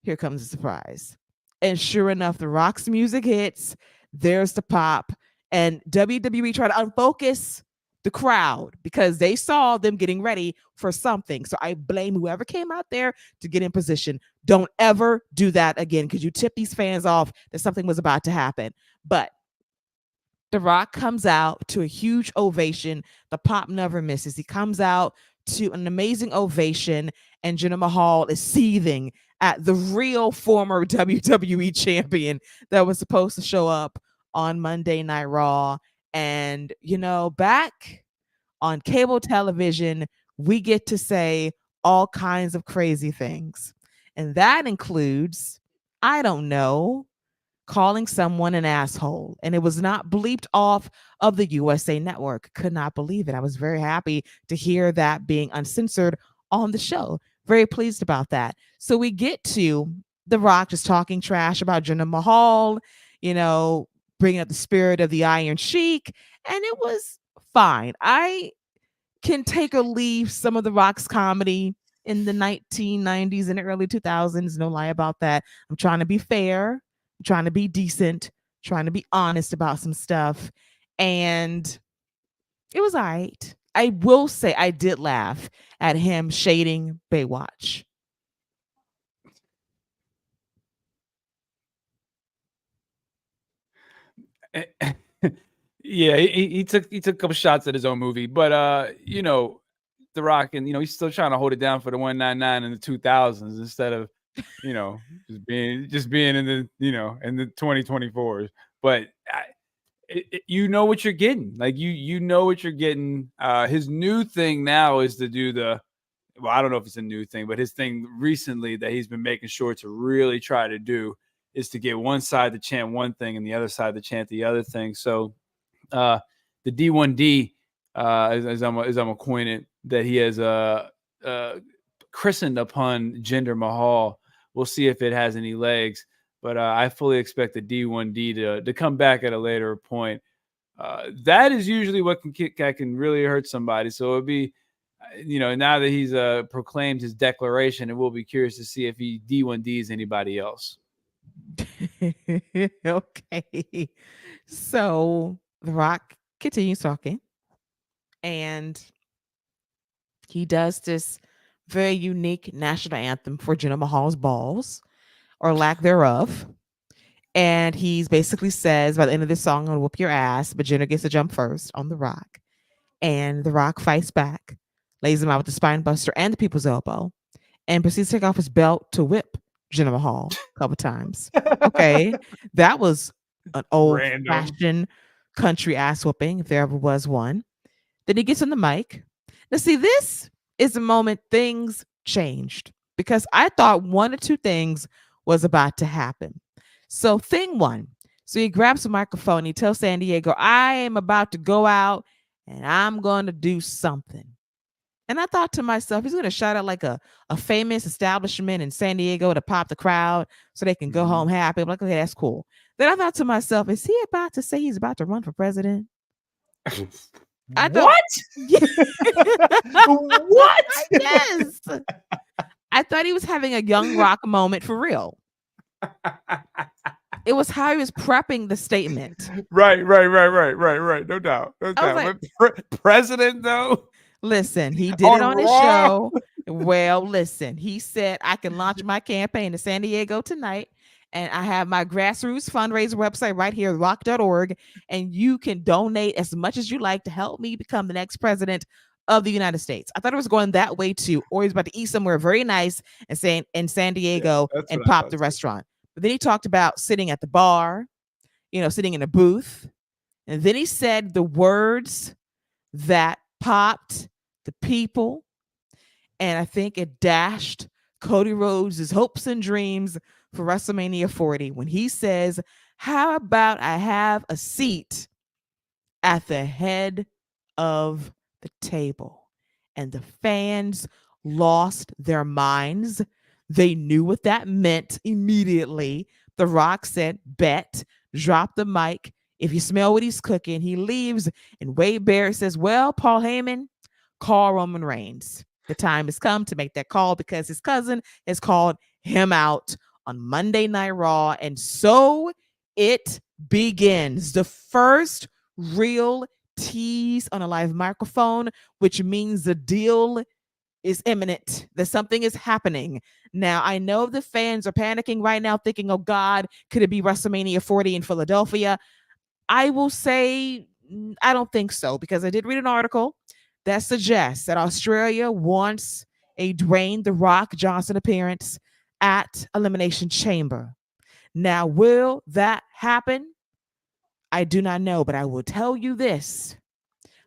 here comes the surprise. And sure enough, The Rock's music hits. There's the pop. And WWE tried to unfocus the crowd because they saw them getting ready for something. So I blame whoever came out there to get in position. Don't ever do that again because you tip these fans off that something was about to happen. But The Rock comes out to a huge ovation. The pop never misses. He comes out to an amazing ovation, and Jinder Mahal is seething at the real former WWE champion that was supposed to show up on Monday Night Raw. And, back on cable television, we get to say all kinds of crazy things. And that includes, I don't know, calling someone an asshole. And it was not bleeped off of the USA Network. Could not believe it. I was very happy to hear that being uncensored on the show. Very pleased about that. So we get to The Rock just talking trash about Jinder Mahal, bringing up the spirit of the Iron Sheik. And it was fine. I can take or leave some of The Rock's comedy in the 1990s and early 2000s. No lie about that. I'm trying to be fair. I'm trying to be decent, trying to be honest about some stuff. And it was all right. I will say I did laugh at him shading Baywatch. Yeah, he took a couple shots at his own movie, but The Rock, and he's still trying to hold it down for the 199 in the 2000s instead of just being in the in the 2024s. But you know what you're getting. Like you know what you're getting. His new thing now is to do I don't know if it's a new thing, but his thing recently that he's been making sure to really try to do is to get one side to chant one thing and the other side to chant the other thing. So the D1D, as I'm acquainted, that he has christened upon Jinder Mahal. We'll see if it has any legs, but I fully expect the D1D to come back at a later point. That is usually what can really hurt somebody. So it'll be, now that he's proclaimed his declaration, and we'll be curious to see if he D1Ds anybody else. Okay. So The Rock continues talking, and he does this very unique national anthem for Jinder Mahal's balls, or lack thereof. And he basically says, by the end of this song, I'm gonna whoop your ass, but Jinder gets to jump first on The Rock. And The Rock fights back, lays him out with the spine buster and the people's elbow, and proceeds to take off his belt to whip Jinder Mahal a couple times. Okay. That was an old fashioned country ass whooping, if there ever was one. Then he gets on the mic. Now, see, this is the moment things changed because I thought one or two things was about to happen. So, thing one, so he grabs the microphone. He tells San Diego, I am about to go out and I'm going to do something. And I thought to myself, he's going to shout out like a famous establishment in San Diego to pop the crowd so they can go home happy. I'm like, okay, that's cool. Then I thought to myself, is he about to say he's about to run for president? I don't. What? Yeah. What? Yes. I thought he was having a young Rock moment for real. It was how he was prepping the statement. Right. No doubt. I was like, But president, though? listen, he did it On on his Raw? show. Well, listen, he said, I can launch my campaign in San Diego tonight. And I have my grassroots fundraiser website right here, rock.org. And you can donate as much as you like to help me become the next president of the United States. I thought it was going that way too. Or he's about to eat somewhere very nice and saying in San Diego that's and what I pop thought the too. restaurant. But then he talked about sitting at the bar, sitting in a booth. And then he said the words that popped the people. And I think it dashed Cody Rhodes' hopes and dreams for WrestleMania 40 when he says, how about I have a seat at the head of the table? And the fans lost their minds. They knew what that meant immediately. The Rock said, bet, drop the mic. If you smell what he's cooking, he leaves. And Wade Barrett says, well, Paul Heyman, call Roman Reigns. The time has come to make that call because his cousin has called him out on Monday Night Raw. And so it begins. The first real tease on a live microphone, which means the deal is imminent, that something is happening. Now, I know the fans are panicking right now, thinking, oh God, could it be WrestleMania 40 in Philadelphia? I will say, I don't think so, because I did read an article that suggests that Australia wants a Dwayne "The Rock" Johnson appearance at Elimination Chamber. Now, will that happen? I do not know, but I will tell you this.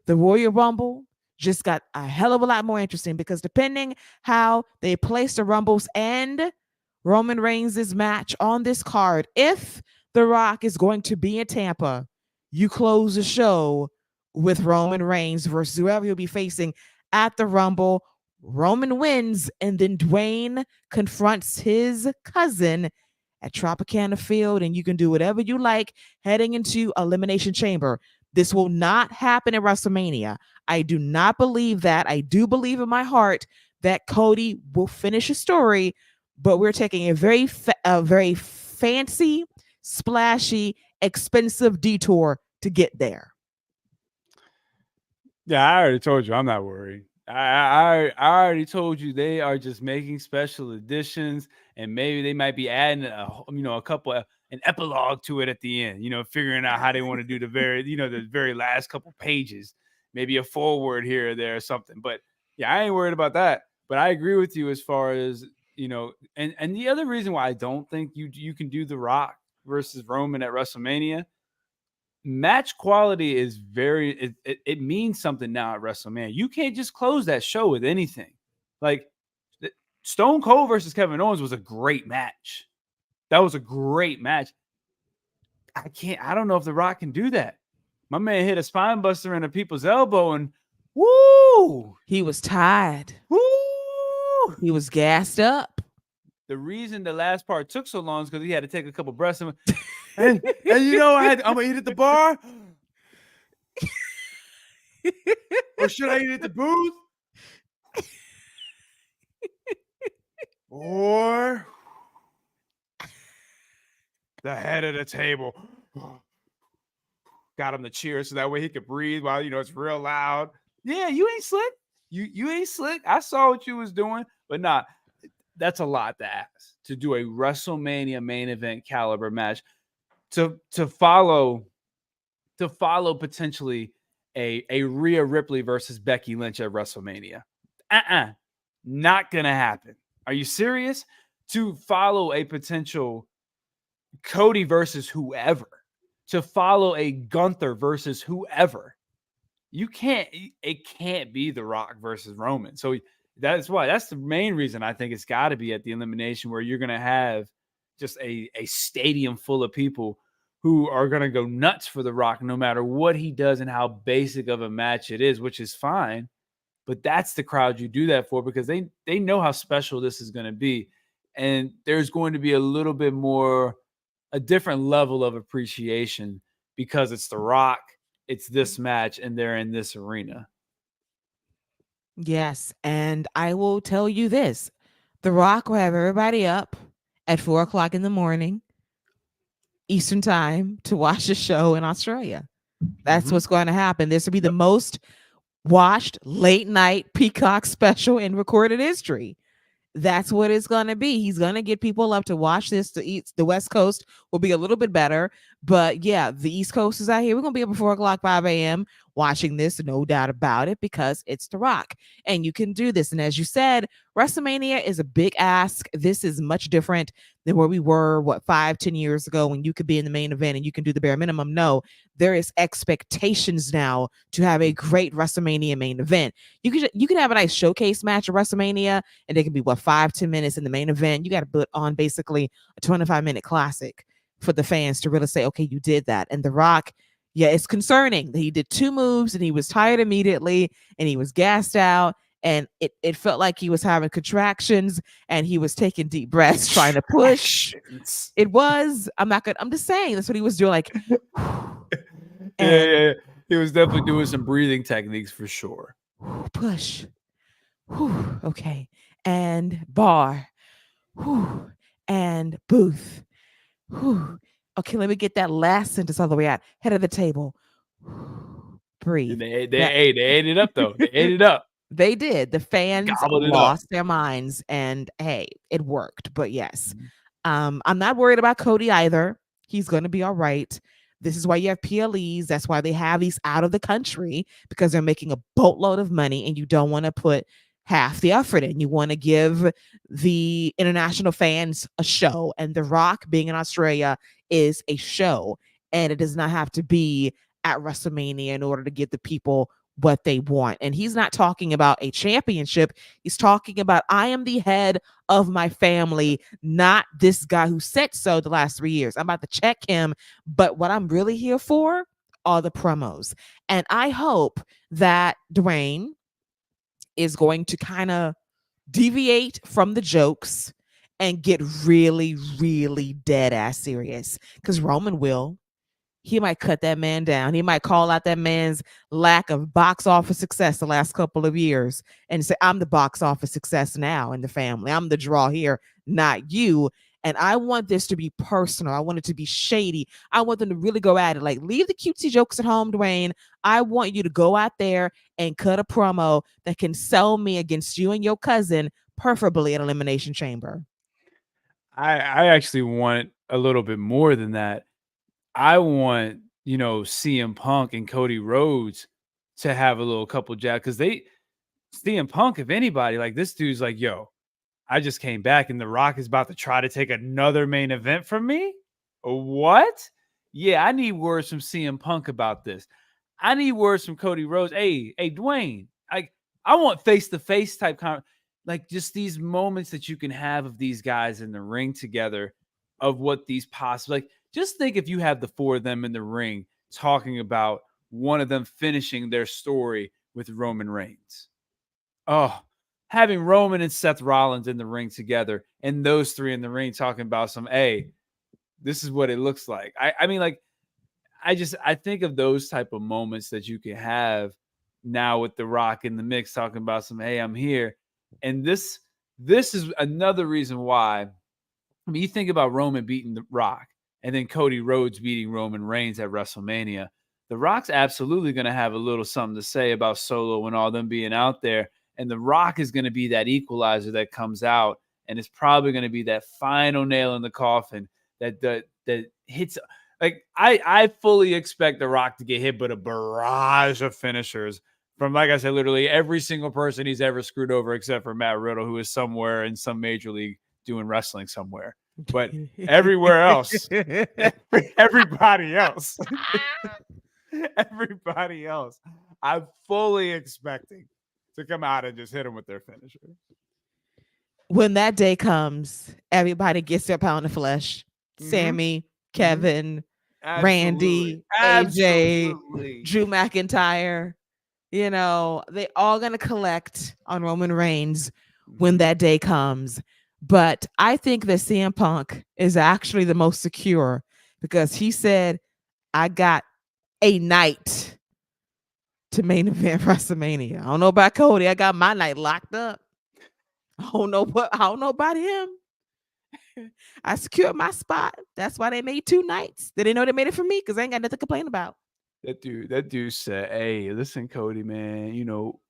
The Royal Rumble just got a hell of a lot more interesting because depending how they place the Rumbles and Roman Reigns' match on this card, if The Rock is going to be in Tampa, you close the show with Roman Reigns versus whoever he'll be facing at the Rumble. Roman wins, and then Dwayne confronts his cousin at Tropicana Field, and you can do whatever you like heading into Elimination Chamber. This will not happen at WrestleMania. I do not believe that. I do believe in my heart that Cody will finish a story, but we're taking a very fancy, splashy, expensive detour to get there. Yeah, I already told you I'm not worried. I already told you they are just making special editions, and maybe they might be adding a couple an epilogue to it at the end. Figuring out how they want to do the very last couple pages, maybe a forward here or there or something. But yeah, I ain't worried about that. But I agree with you as far as and the other reason why I don't think you can do The Rock versus Roman at WrestleMania. Match quality is it means something now at WrestleMania. You can't just close that show with anything. Like Stone Cold versus Kevin Owens was a great match. That was a great match. I don't know if The Rock can do that. My man hit a spine buster in a people's elbow and woo! He was tired. Woo! He was gassed up. The reason the last part took so long is because he had to take a couple breaths and I'm gonna eat at the bar. Or should I eat at the booth? Or the head of the table. Got him to cheer so that way he could breathe while it's real loud. Yeah, you ain't slick. You ain't slick. I saw what you was doing, but nah, that's a lot to ask to do a WrestleMania main event caliber match to follow potentially a Rhea Ripley versus Becky Lynch at WrestleMania. Not gonna happen. Are you serious? To follow a potential Cody versus whoever, to follow a Gunther versus whoever, it can't be The Rock versus Roman. So that's the main reason I think it's got to be at the elimination, where you're gonna have just a stadium full of people who are going to go nuts for The Rock no matter what he does and how basic of a match it is, which is fine. But that's the crowd you do that for, because they know how special this is going to be. And there's going to be a little bit more, a different level of appreciation, because it's The Rock, it's this match, and they're in this arena. Yes. And I will tell you this, The Rock will have everybody up at 4 o'clock in the morning, Eastern time, to watch the show in Australia. That's Mhm. what's going to happen. This will be the Yep. most watched late night Peacock special in recorded history. That's what it's going to be. He's going to get people up to watch this. To eat the West Coast will be a little bit better, but yeah, the East Coast is out here. We're going to be up at 4 o'clock, 5 a.m. watching this, no doubt about it, because it's The Rock, and you can do this. And as you said, WrestleMania is a big ask. This is much different than where we were, what, 5-10 years ago, when you could be in the main event and you can do the bare minimum. No, there is expectations now to have a great WrestleMania main event. You can have a nice showcase match at WrestleMania, and it can be what, 5-10 minutes in the main event. You got to put on basically a 25-minute classic for the fans to really say, okay, you did that. And The Rock, yeah, it's concerning that he did 2 moves and he was tired immediately and he was gassed out. And it felt like he was having contractions and he was taking deep breaths trying to push. It was, I'm just saying, that's what he was doing. Like, and Yeah. He was definitely doing some breathing techniques for sure. push. Okay. And bar. And booth. Okay, let me get that last sentence all the way out. Head of the table. Breathe. And they That ate it up though. They ate it up. they did. The fans Gobbled it up. lost their minds, and hey, it worked. But yes, Mhm. I'm not worried about Cody either. He's going to be all right. This is why you have PLEs. That's why they have these out of the country, because they're making a boatload of money, and you don't want to put half the effort in. You want to give the international fans a show, and The Rock being in Australia is a show, and it does not have to be at WrestleMania in order to give the people what they want. And he's not talking about a championship. He's talking about, I am the head of my family, not this guy who said so the last 3 years. I'm about to check him. But what I'm really here for are the promos. And I hope that Dwayne is going to kind of deviate from the jokes and get really, really dead ass serious, because Roman will. He might cut that man down. He might call out that man's lack of box office success the last couple of years and say, I'm the box office success now in the family. I'm the draw here, not you. And I want this to be personal. I want it to be shady. I want them to really go at it. Like, leave the cutesy jokes at home, Dwayne. I want you to go out there and cut a promo that can sell me against you and your cousin, preferably at Elimination Chamber. I actually want a little bit more than that. I want, CM Punk and Cody Rhodes to have a little couple jab, because CM Punk, if anybody, like, this dude's like, yo, I just came back and The Rock is about to try to take another main event from me. What? Yeah, I need words from CM Punk about this. I need words from Cody Rhodes. Hey, Dwayne, I want face to face type like, just these moments that you can have of these guys in the ring together, of what these possible, like, just think if you have the four of them in the ring talking about one of them finishing their story with Roman Reigns. Oh, having Roman and Seth Rollins in the ring together, and those three in the ring talking about some, hey, this is what it looks like. I mean, like, I think of those type of moments that you can have now with The Rock in the mix, talking about some, hey, I'm here. And this is another reason why. I mean, you think about Roman beating The Rock, and then Cody Rhodes beating Roman Reigns at WrestleMania. The Rock's absolutely going to have a little something to say about Solo and all them being out there. And The Rock is going to be that equalizer that comes out, and it's probably going to be that final nail in the coffin that hits. Like, I fully expect The Rock to get hit, but a barrage of finishers from, like I said, literally every single person he's ever screwed over, except for Matt Riddle, who is somewhere in some major league doing wrestling somewhere. But everywhere else, everybody else, everybody else, I'm fully expecting to come out and just hit them with their finisher. When that day comes, everybody gets their pound of flesh. Sammy, Kevin, Absolutely. Randy, AJ, Drew McIntyre. They all gonna collect on Roman Reigns when Mhm. that day comes. But I think that CM Punk is actually the most secure because he said, I got a night to main event WrestleMania. I don't know about Cody. I got my night locked up. I don't know about him. I secured my spot. That's why they made 2 nights. They didn't know they made it for me because I ain't got nothing to complain about. That dude said, "Hey, listen, Cody, man.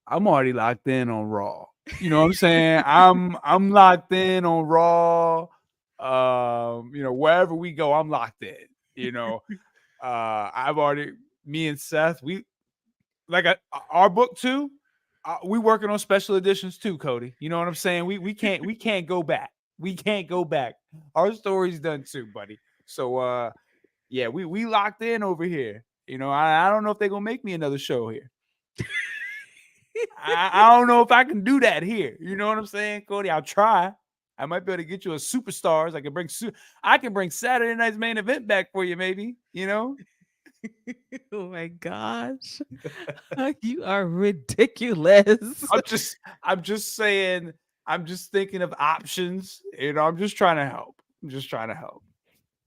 I'm already locked in on Raw. You know what I'm saying? I'm locked in on Raw. Wherever we go, I'm locked in. You know, I've already me and Seth, we like our book too. We working on special editions too, Cody. You know what I'm saying? We can't go back. We can't go back. Our story's done too, buddy. So yeah, we locked in over here. I don't know if they're gonna make me another show here. I don't know if I can do that here. You know what I'm saying, Cody? I'll try. I might be able to get you a superstars. I can bring Saturday night's main event back for you, maybe. Oh my gosh. You are ridiculous. I'm just saying. I'm just thinking of options. I'm just trying to help. I'm just trying to help.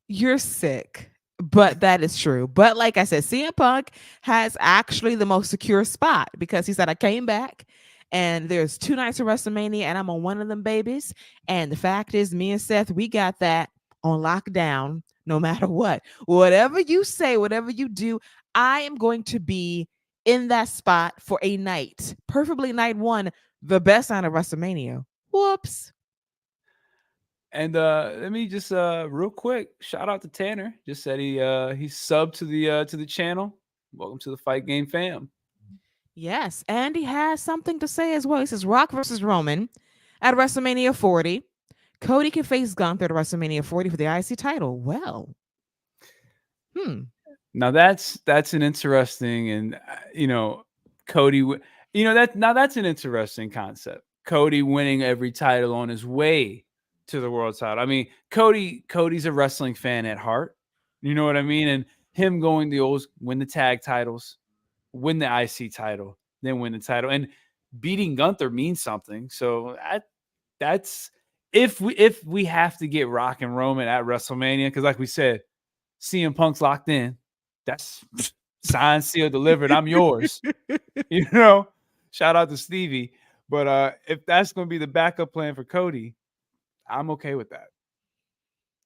You're sick. But that is true. But like I said, CM Punk has actually the most secure spot because he said, I came back and there's 2 nights of WrestleMania and I'm on one of them babies. And the fact is, me and Seth, we got that on lockdown no matter what. Whatever you say, whatever you do, I am going to be in that spot for a night, preferably night one, the best night of WrestleMania. Whoops. And let me just real quick shout out to Tanner. Just said he subbed to the channel. Welcome to the Fight Game fam. Yes, and he has something to say as well. He says Rock versus Roman at WrestleMania 40. Cody can face Gunther at WrestleMania 40 for the IC title. Well, hmm. Now that's an interesting and Cody. That's an interesting concept. Cody winning every title on his way to the world title. I mean, Cody's a wrestling fan at heart. You know what I mean? And him going the old win the tag titles, win the IC title, then win the title, and beating Gunther means something. So that's if we have to get Rock and Roman at WrestleMania, because like we said, CM Punk's locked in. That's signed, sealed, delivered. I'm yours. You know, shout out to Stevie. But if that's going to be the backup plan for Cody, I'm okay with that.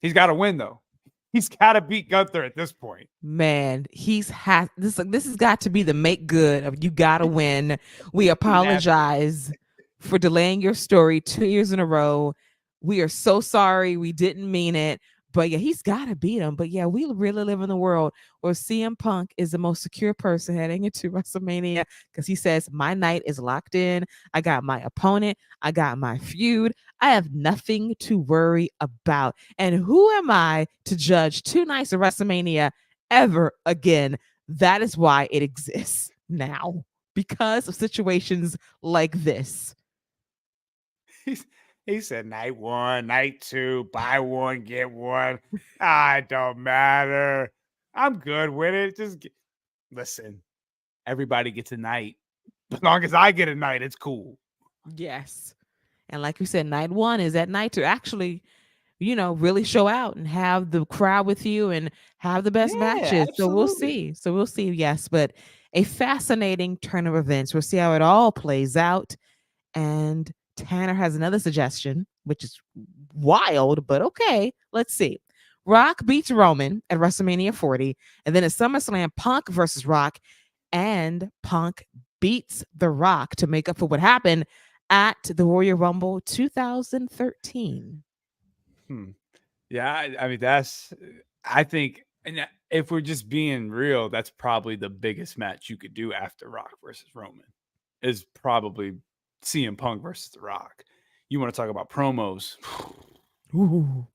He's got to win though. He's got to beat Gunther at this point. Man, this has got to be the make good of you gotta win. We apologize for delaying your story 2 years in a row. We are so sorry. We didn't mean it. But yeah, he's gotta beat him. But yeah, we really live in a world where CM Punk is the most secure person heading into WrestleMania because he says, my night is locked in. I got my opponent, I got my feud. I have nothing to worry about. And who am I to judge 2 nights of WrestleMania ever again? That is why it exists now because of situations like this. He said night one, night two, buy one, get one. It don't matter. I'm good with it. Listen, everybody gets a night. As long as I get a night, it's cool. Yes. And like you said, night one is that night to actually, really show out and have the crowd with you and have the best Yeah, matches. So we'll absolutely. see. So we'll see. Yes. But a fascinating turn of events. We'll see how it all plays out. And Tanner has another suggestion, which is wild, but okay. Let's see. Rock beats Roman at WrestleMania 40. And then at SummerSlam, Punk versus Rock. And Punk beats The Rock to make up for what happened at the Royal Rumble 2013. Yeah, I mean I think, and if we're just being real, that's probably the biggest match you could do after Rock versus Roman is probably CM Punk versus The Rock. You want to talk about promos? Ooh.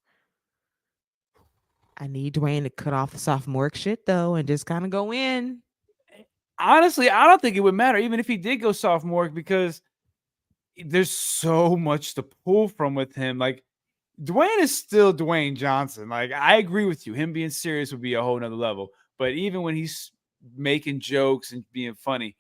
I need Dwayne to cut off the sophomoric shit though and just kind of go in. Honestly, I don't think it would matter even if he did go sophomoric because there's so much to pull from with him. Like Dwayne is still Dwayne Johnson. Like I agree with you. Him being serious would be a whole nother level. But even when he's making jokes and being funny,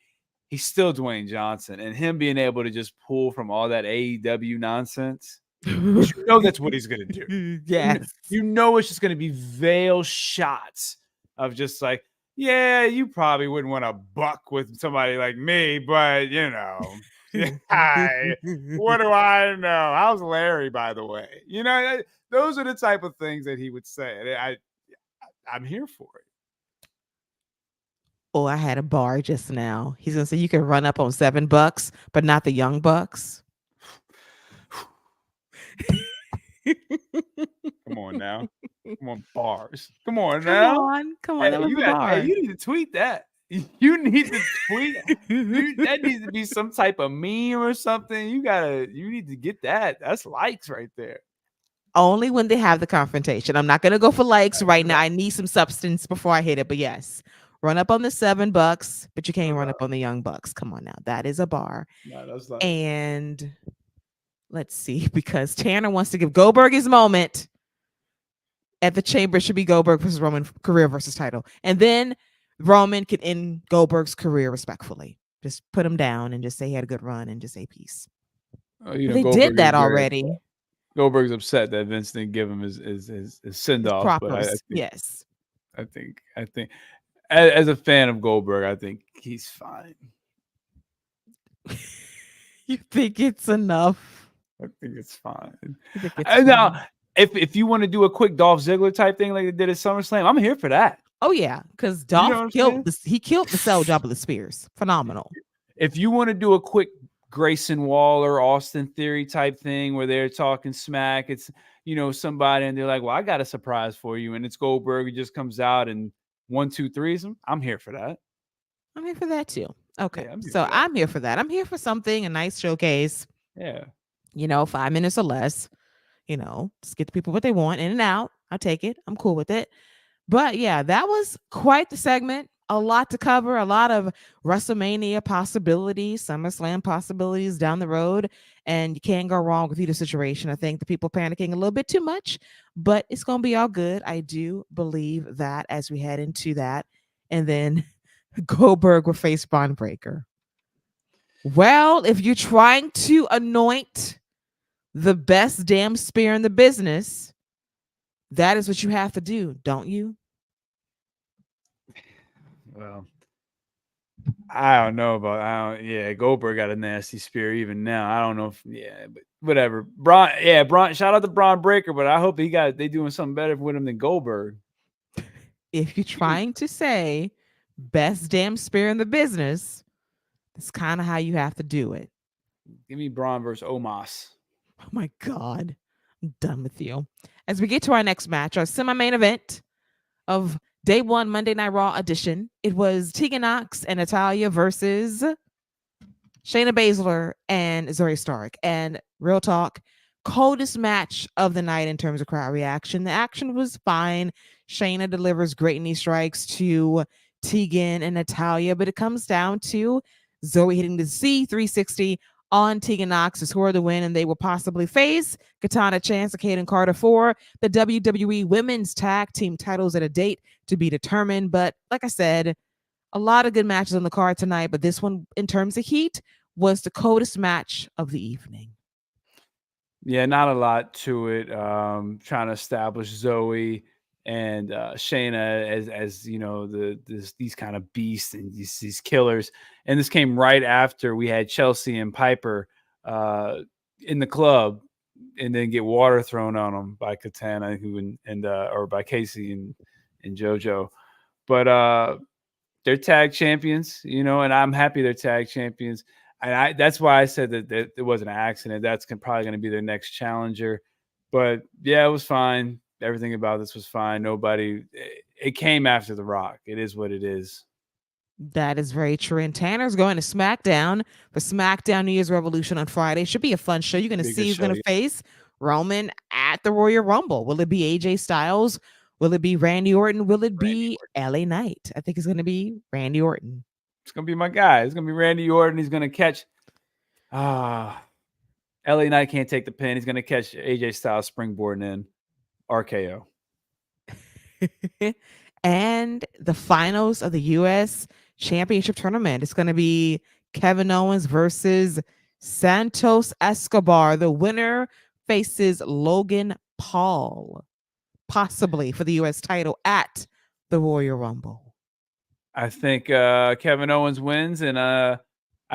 he's still Dwayne Johnson, and him being able to just pull from all that AEW nonsense, you know that's what he's gonna do. Yes. You know it's just gonna be veil shots of just like, yeah, you probably wouldn't want to buck with somebody like me, but what do I know? How's Larry, by the way? Those are the type of things that he would say. I'm here for it. Oh, I had a bar just now. He's gonna say you can run up on $7, but not the Young Bucks. Come on now. Come on, bars. Come on now. Come on, that was the bar. You need to tweet that. You need to tweet. That needs to be some type of meme or something. You need to get that. That's likes right there. Only when they have the confrontation. I'm not gonna go for likes right now. I need some substance before I hit it. But yes, run up on the $7, but you can't run up on the Young Bucks. Come on now, that is a bar. No, that's not. And let's see, because Tanner wants to give Goldberg his moment at the Chamber. Should be Goldberg versus Roman career versus title, and then Roman can end Goldberg's career respectfully. Just put him down and just say he had a good run and just say peace. They Goldberg did that already. Goldberg's upset that Vince didn't give him his send off. But yes, I think as a fan of Goldberg, I think he's fine. You think it's enough? I think it's fine. Now, if you want to do a quick Dolph Ziggler type thing like they did at SummerSlam, I'm here for that. Oh yeah, because Dolph killed the cell job of the Spears. Phenomenal. If you want to do a quick Grayson Waller, Austin Theory type thing where they're talking smack, it's somebody and they're like, well, I got a surprise for you, and it's Goldberg who just comes out and 1, 2, 3s. I'm here for that. I'm here for that too. Okay, yeah, I'm here for that. I'm here for something, a nice showcase. Yeah. 5 minutes or less. Just get the people what they want, in and out. I'll take it. I'm cool with it. But yeah, that was quite the segment. A lot to cover, a lot of WrestleMania possibilities, SummerSlam possibilities down the road, and you can't go wrong with either situation. I think the people panicking a little bit too much, but it's going to be all good. I do believe that as we head into that. And then Goldberg will face Braun Breaker. Well, if you're trying to anoint the best damn spear in the business, that is what you have to do, don't you? Well, I don't know about. Goldberg got a nasty spear even now. I don't know but whatever. Braun. Shout out to Braun Breaker, but I hope they doing something better with him than Goldberg. If you're trying to say best damn spear in the business, that's kind of how you have to do it. Give me Braun versus Omos. Oh my God, I'm done with you. As we get to our next match, our semi-main event of Day 1 Monday Night Raw edition, it was Tegan Nox and Natalya versus Shayna Baszler and Zoe Stark. And real talk, coldest match of the night in terms of crowd reaction. The action was fine. Shayna delivers great knee strikes to Tegan and Natalya, but it comes down to Zoe hitting the C360 on Tegan Nox to score the win, and they will possibly face Katana Chance and Kaden Carter for the WWE Women's Tag Team titles at a date to be determined. But like I said, a lot of good matches on the card tonight, but this one, in terms of heat, was the coldest match of the evening. Yeah, not a lot to it. Trying to establish Zoe and Shayna as these kind of beasts and these killers. And this came right after we had Chelsea and Piper in the club, and then get water thrown on them by Katana or by Casey and JoJo. But they're tag champions, and I'm happy they're tag champions. And that's why I said that it wasn't an accident. That's probably going to be their next challenger. But yeah, it was fine. Everything about this was fine. It came after The Rock. It is what it is. That is very true. And Tanner's going to SmackDown for SmackDown New Year's Revolution on Friday. Should be a fun show. You're going to see who's going to face Roman at the Royal Rumble. Will it be AJ Styles? Will it be Randy Orton? Will it be LA Knight? I think it's going to be Randy Orton. It's going to be my guy. It's going to be Randy Orton. He's going to catch LA Knight can't take the pin. He's going to catch AJ Styles springboarding in RKO. And the finals of the U.S. Championship Tournament. It's going to be Kevin Owens versus Santos Escobar. The winner faces Logan Paul, possibly for the U.S. title at the Royal Rumble. I think Kevin Owens wins, and I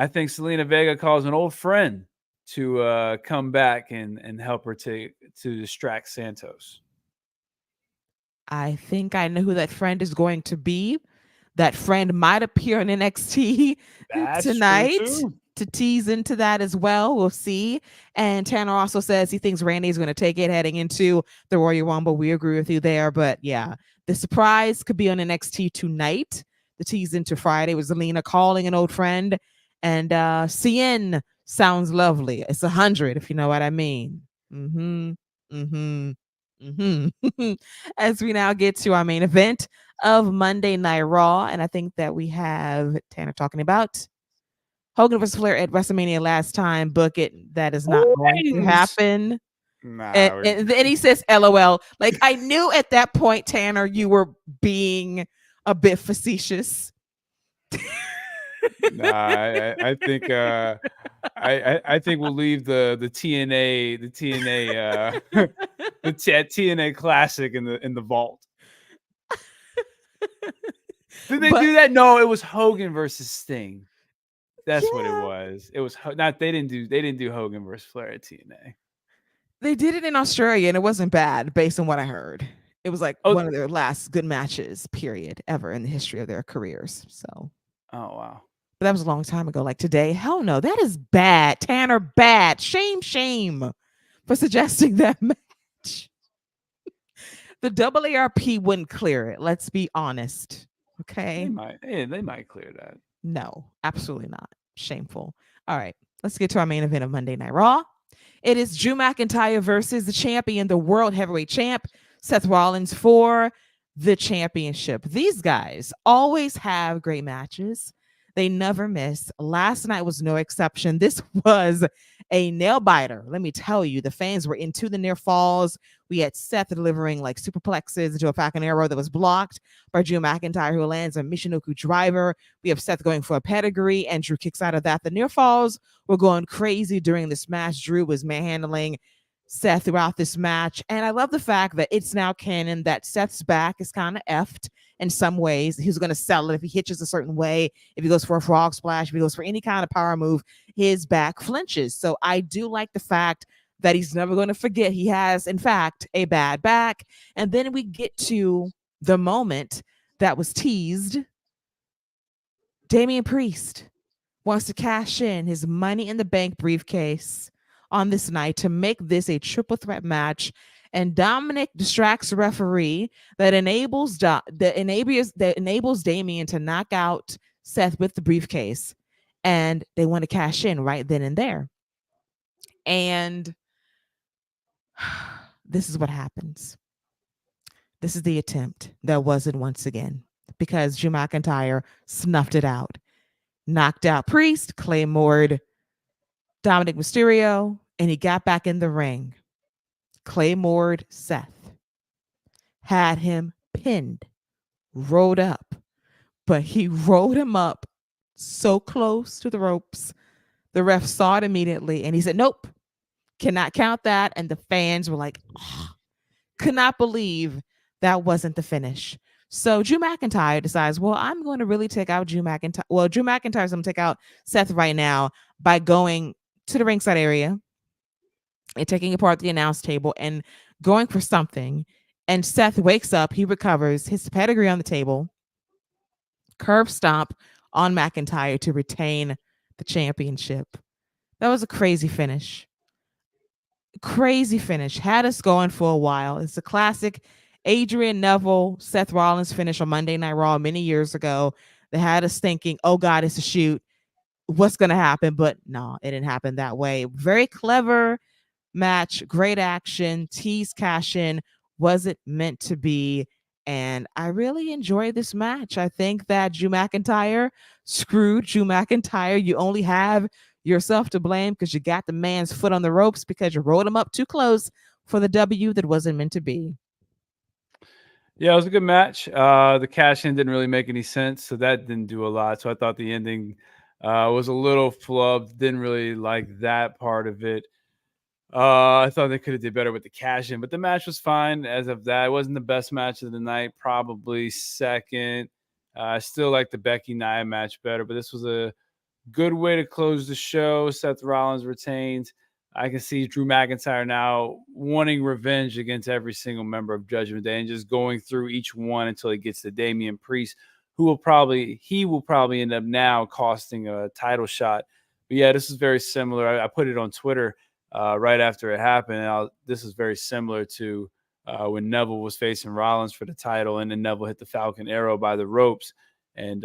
think Selena Vega calls an old friend to come back and help her to distract Santos. I think I know who that friend is going to be. That friend might appear on NXT That's true tonight too. to tease into that as well. We'll see. And Tanner also says he thinks Randy's going to take it heading into the Royal Rumble. We agree with you there. But yeah, the surprise could be on NXT tonight. The tease into Friday was Zelina calling an old friend. And CN sounds lovely. It's 100, if you know what I mean. Mm-hmm. Mm-hmm. Mm-hmm. As we now get to our main event of Monday Night Raw, and I think that we have Tanner talking about Hogan versus Flair at WrestleMania last time. Book it. That is not going to Waynes. happen. Nah, And then he says, "LOL." Like I knew at that point, Tanner, you were being a bit facetious. I think I think we'll leave the TNA the TNA Classic in the vault. Did they But do that? No, it was Hogan versus Sting. That's what it yeah, was. It was not they didn't do Hogan versus Flair at TNA. they did it in Australia, and it wasn't bad based on what I heard. It was like Oh, one of their last good matches, period, ever in the history of their careers. So oh wow. but that was a long time ago. Like today, hell no, that is bad. Tanner, bad. Shame, shame for suggesting that match. The AARP wouldn't clear it. Let's be honest. Okay. They might clear that. No, absolutely not. Shameful. All right. Let's get to our main event of Monday Night Raw. It is Drew McIntyre versus the champion, the world heavyweight champ, Seth Rollins, for the championship. These guys always have great matches. They never miss. Last night was no exception. This was a nail biter. Let me tell you, the fans were into the near falls. We had Seth delivering like superplexes into a Falcon Arrow that was blocked by Drew McIntyre, who lands a Michinoku driver. We have Seth going for a pedigree, and Drew kicks out of that. The near falls were going crazy during this match. Drew was manhandling Seth throughout this match. And I love the fact that it's now canon that Seth's back is kind of effed in some ways. He's going to sell it if he hitches a certain way, if he goes for a frog splash, if he goes for any kind of power move, his back flinches. So I do like the fact that he's never going to forget he has, in fact, a bad back. And then we get to the moment that was teased. Damian Priest wants to cash in his Money in the Bank briefcase on this night to make this a triple threat match. And Dominic distracts the referee that enables Damian to knock out Seth with the briefcase. And they want to cash in right then and there. And this is what happens. This is the attempt that wasn't once again because Drew McIntyre snuffed it out. Knocked out Priest, Claymored Dominic Mysterio, and he got back in the ring. Claymored Seth. Had him pinned, rolled up, but he rolled him up so close to the ropes. The ref saw it immediately and he said, nope, cannot count that. And the fans were like, oh, could not believe that wasn't the finish. So Drew McIntyre decides, well, I'm going to really take out Drew McIntyre. Well, Drew McIntyre's going to take out Seth right now by going to the ringside area and taking apart the announce table and going for something. And Seth wakes up, he recovers, his pedigree on the table, curb stomp on McIntyre to retain the championship. That was a crazy finish. Crazy finish. Had us going for a while. It's a classic Adrian Neville, Seth Rollins finish on Monday Night Raw many years ago. They had us thinking, oh God, it's a shoot. What's going to happen? But no, it didn't happen that way. Very clever match. Great action. Tease cash in. Was it meant to be? And I really enjoyed this match. I think that Drew McIntyre screwed Drew McIntyre. You only have yourself to blame because you got the man's foot on the ropes because you rolled him up too close for the W that wasn't meant to be. Yeah, it was a good match. The cash in didn't really make any sense, so that didn't do a lot. So I thought the ending Was a little flubbed. Didn't really like that part of it. I thought they could have did better with the cash in, but the match was fine as of that. It wasn't the best match of the night, probably second. I still like the Becky Nia match better, but this was a good way to close the show. Seth Rollins retains. I can see Drew McIntyre now wanting revenge against every single member of Judgment Day and just going through each one until he gets to Damian Priest, who will probably end up now costing a title shot. But yeah, this is very similar. I put it on Twitter right after it happened. This is very similar to when Neville was facing Rollins for the title, and then Neville hit the Falcon Arrow by the ropes, and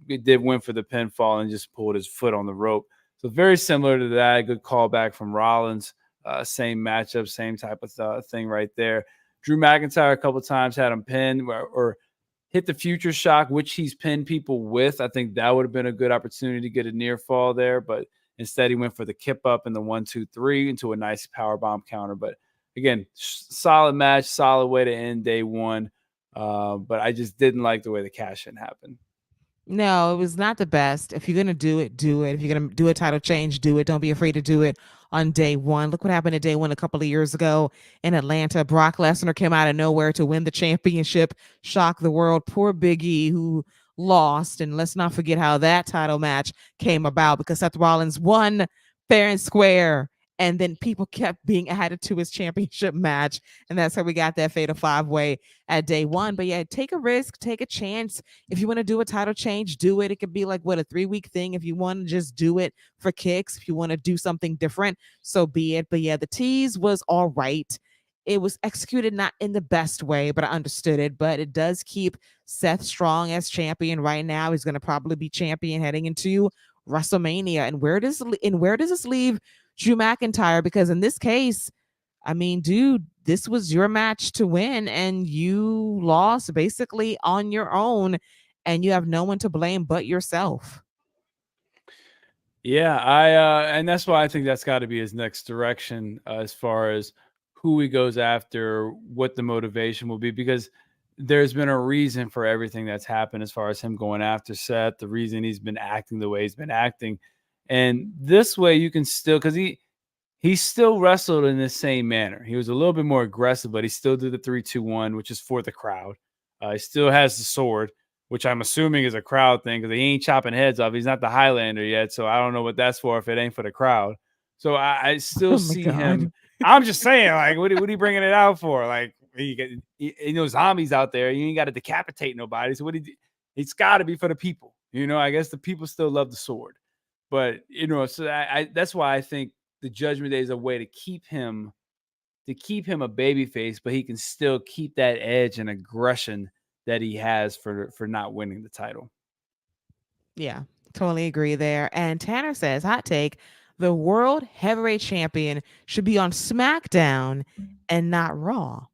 it did win for the pinfall and just pulled his foot on the rope. So very similar to that. Good callback from Rollins. Same matchup, same type of thing right there. Drew McIntyre a couple times had him pinned or hit the future shock, which he's pinned people with. I think that would have been a good opportunity to get a near fall there, but instead he went for the kip up and the 1-2-3 into a nice power bomb counter. But again, solid match, solid way to end day one. But I just didn't like the way the cash in happened. No, it was not the best. If you're going to do it, do it. If you're going to do a title change, do it. Don't be afraid to do it on day one. Look what happened at day one a couple of years ago in Atlanta. Brock Lesnar came out of nowhere to win the championship, shock the world. Poor Big E, who lost. And let's not forget how that title match came about, because Seth Rollins won fair and square. And then people kept being added to his championship match. And that's how we got that fatal 5-way at day one. But yeah, take a risk, take a chance. If you want to do a title change, do it. It could be like, what, a 3-week thing. If you want to just do it for kicks, if you want to do something different, so be it. But yeah, the tease was all right. It was executed not in the best way, but I understood it. But it does keep Seth strong as champion right now. He's going to probably be champion heading into WrestleMania. And where does this leave Drew McIntyre? Because in this case, I mean, dude, this was your match to win and you lost basically on your own, and you have no one to blame but yourself. Yeah, and that's why I think that's got to be his next direction as far as who he goes after, what the motivation will be, because there's been a reason for everything that's happened as far as him going after Seth, the reason he's been acting the way he's been acting. And this way you can still, because he still wrestled in the same manner. He was a little bit more aggressive, but he still did the 3-2-1, which is for the crowd. He still has the sword, which I'm assuming is a crowd thing, because he ain't chopping heads off. He's not the Highlander yet, so I don't know what that's for if it ain't for the crowd. So I still see him. I'm just saying, like, what are you bringing it out for? Like, zombies out there. You ain't got to decapitate nobody. So it's got to be for the people. I guess the people still love the sword. But, so that's why I think the Judgment Day is a way to keep him a babyface, but he can still keep that edge and aggression that he has for not winning the title. Yeah, totally agree there. And Tanner says, hot take, the world heavyweight champion should be on SmackDown and not Raw.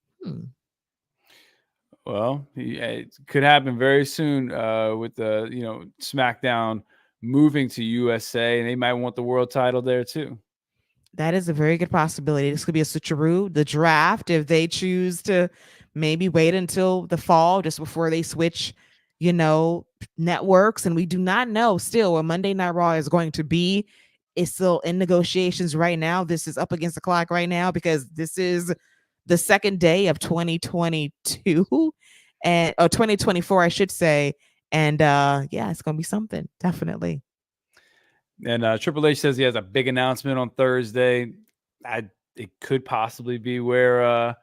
Well, it could happen very soon with the SmackDown moving to USA, and they might want the world title there too. That is a very good possibility. This could be a switcheroo. The draft, if they choose to maybe wait until the fall, just before they switch, networks. And we do not know still what Monday Night Raw is going to be. It's still in negotiations right now. This is up against the clock right now, because this is the second day of 2022 and 2024, I should say. And yeah, it's going to be something. Definitely. And Triple H says he has a big announcement on Thursday. It could possibly be where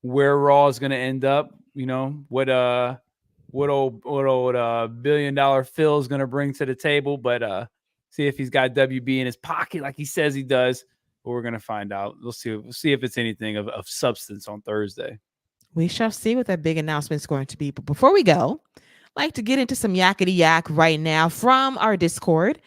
Raw is going to end up. What old $1 billion Phil is going to bring to the table. But see if he's got WB in his pocket like he says he does. But we're going to find out. We'll see if it's anything of substance on Thursday. We shall see what that big announcement is going to be. But before we go, I'd like to get into some yakety yak right now from our Discord.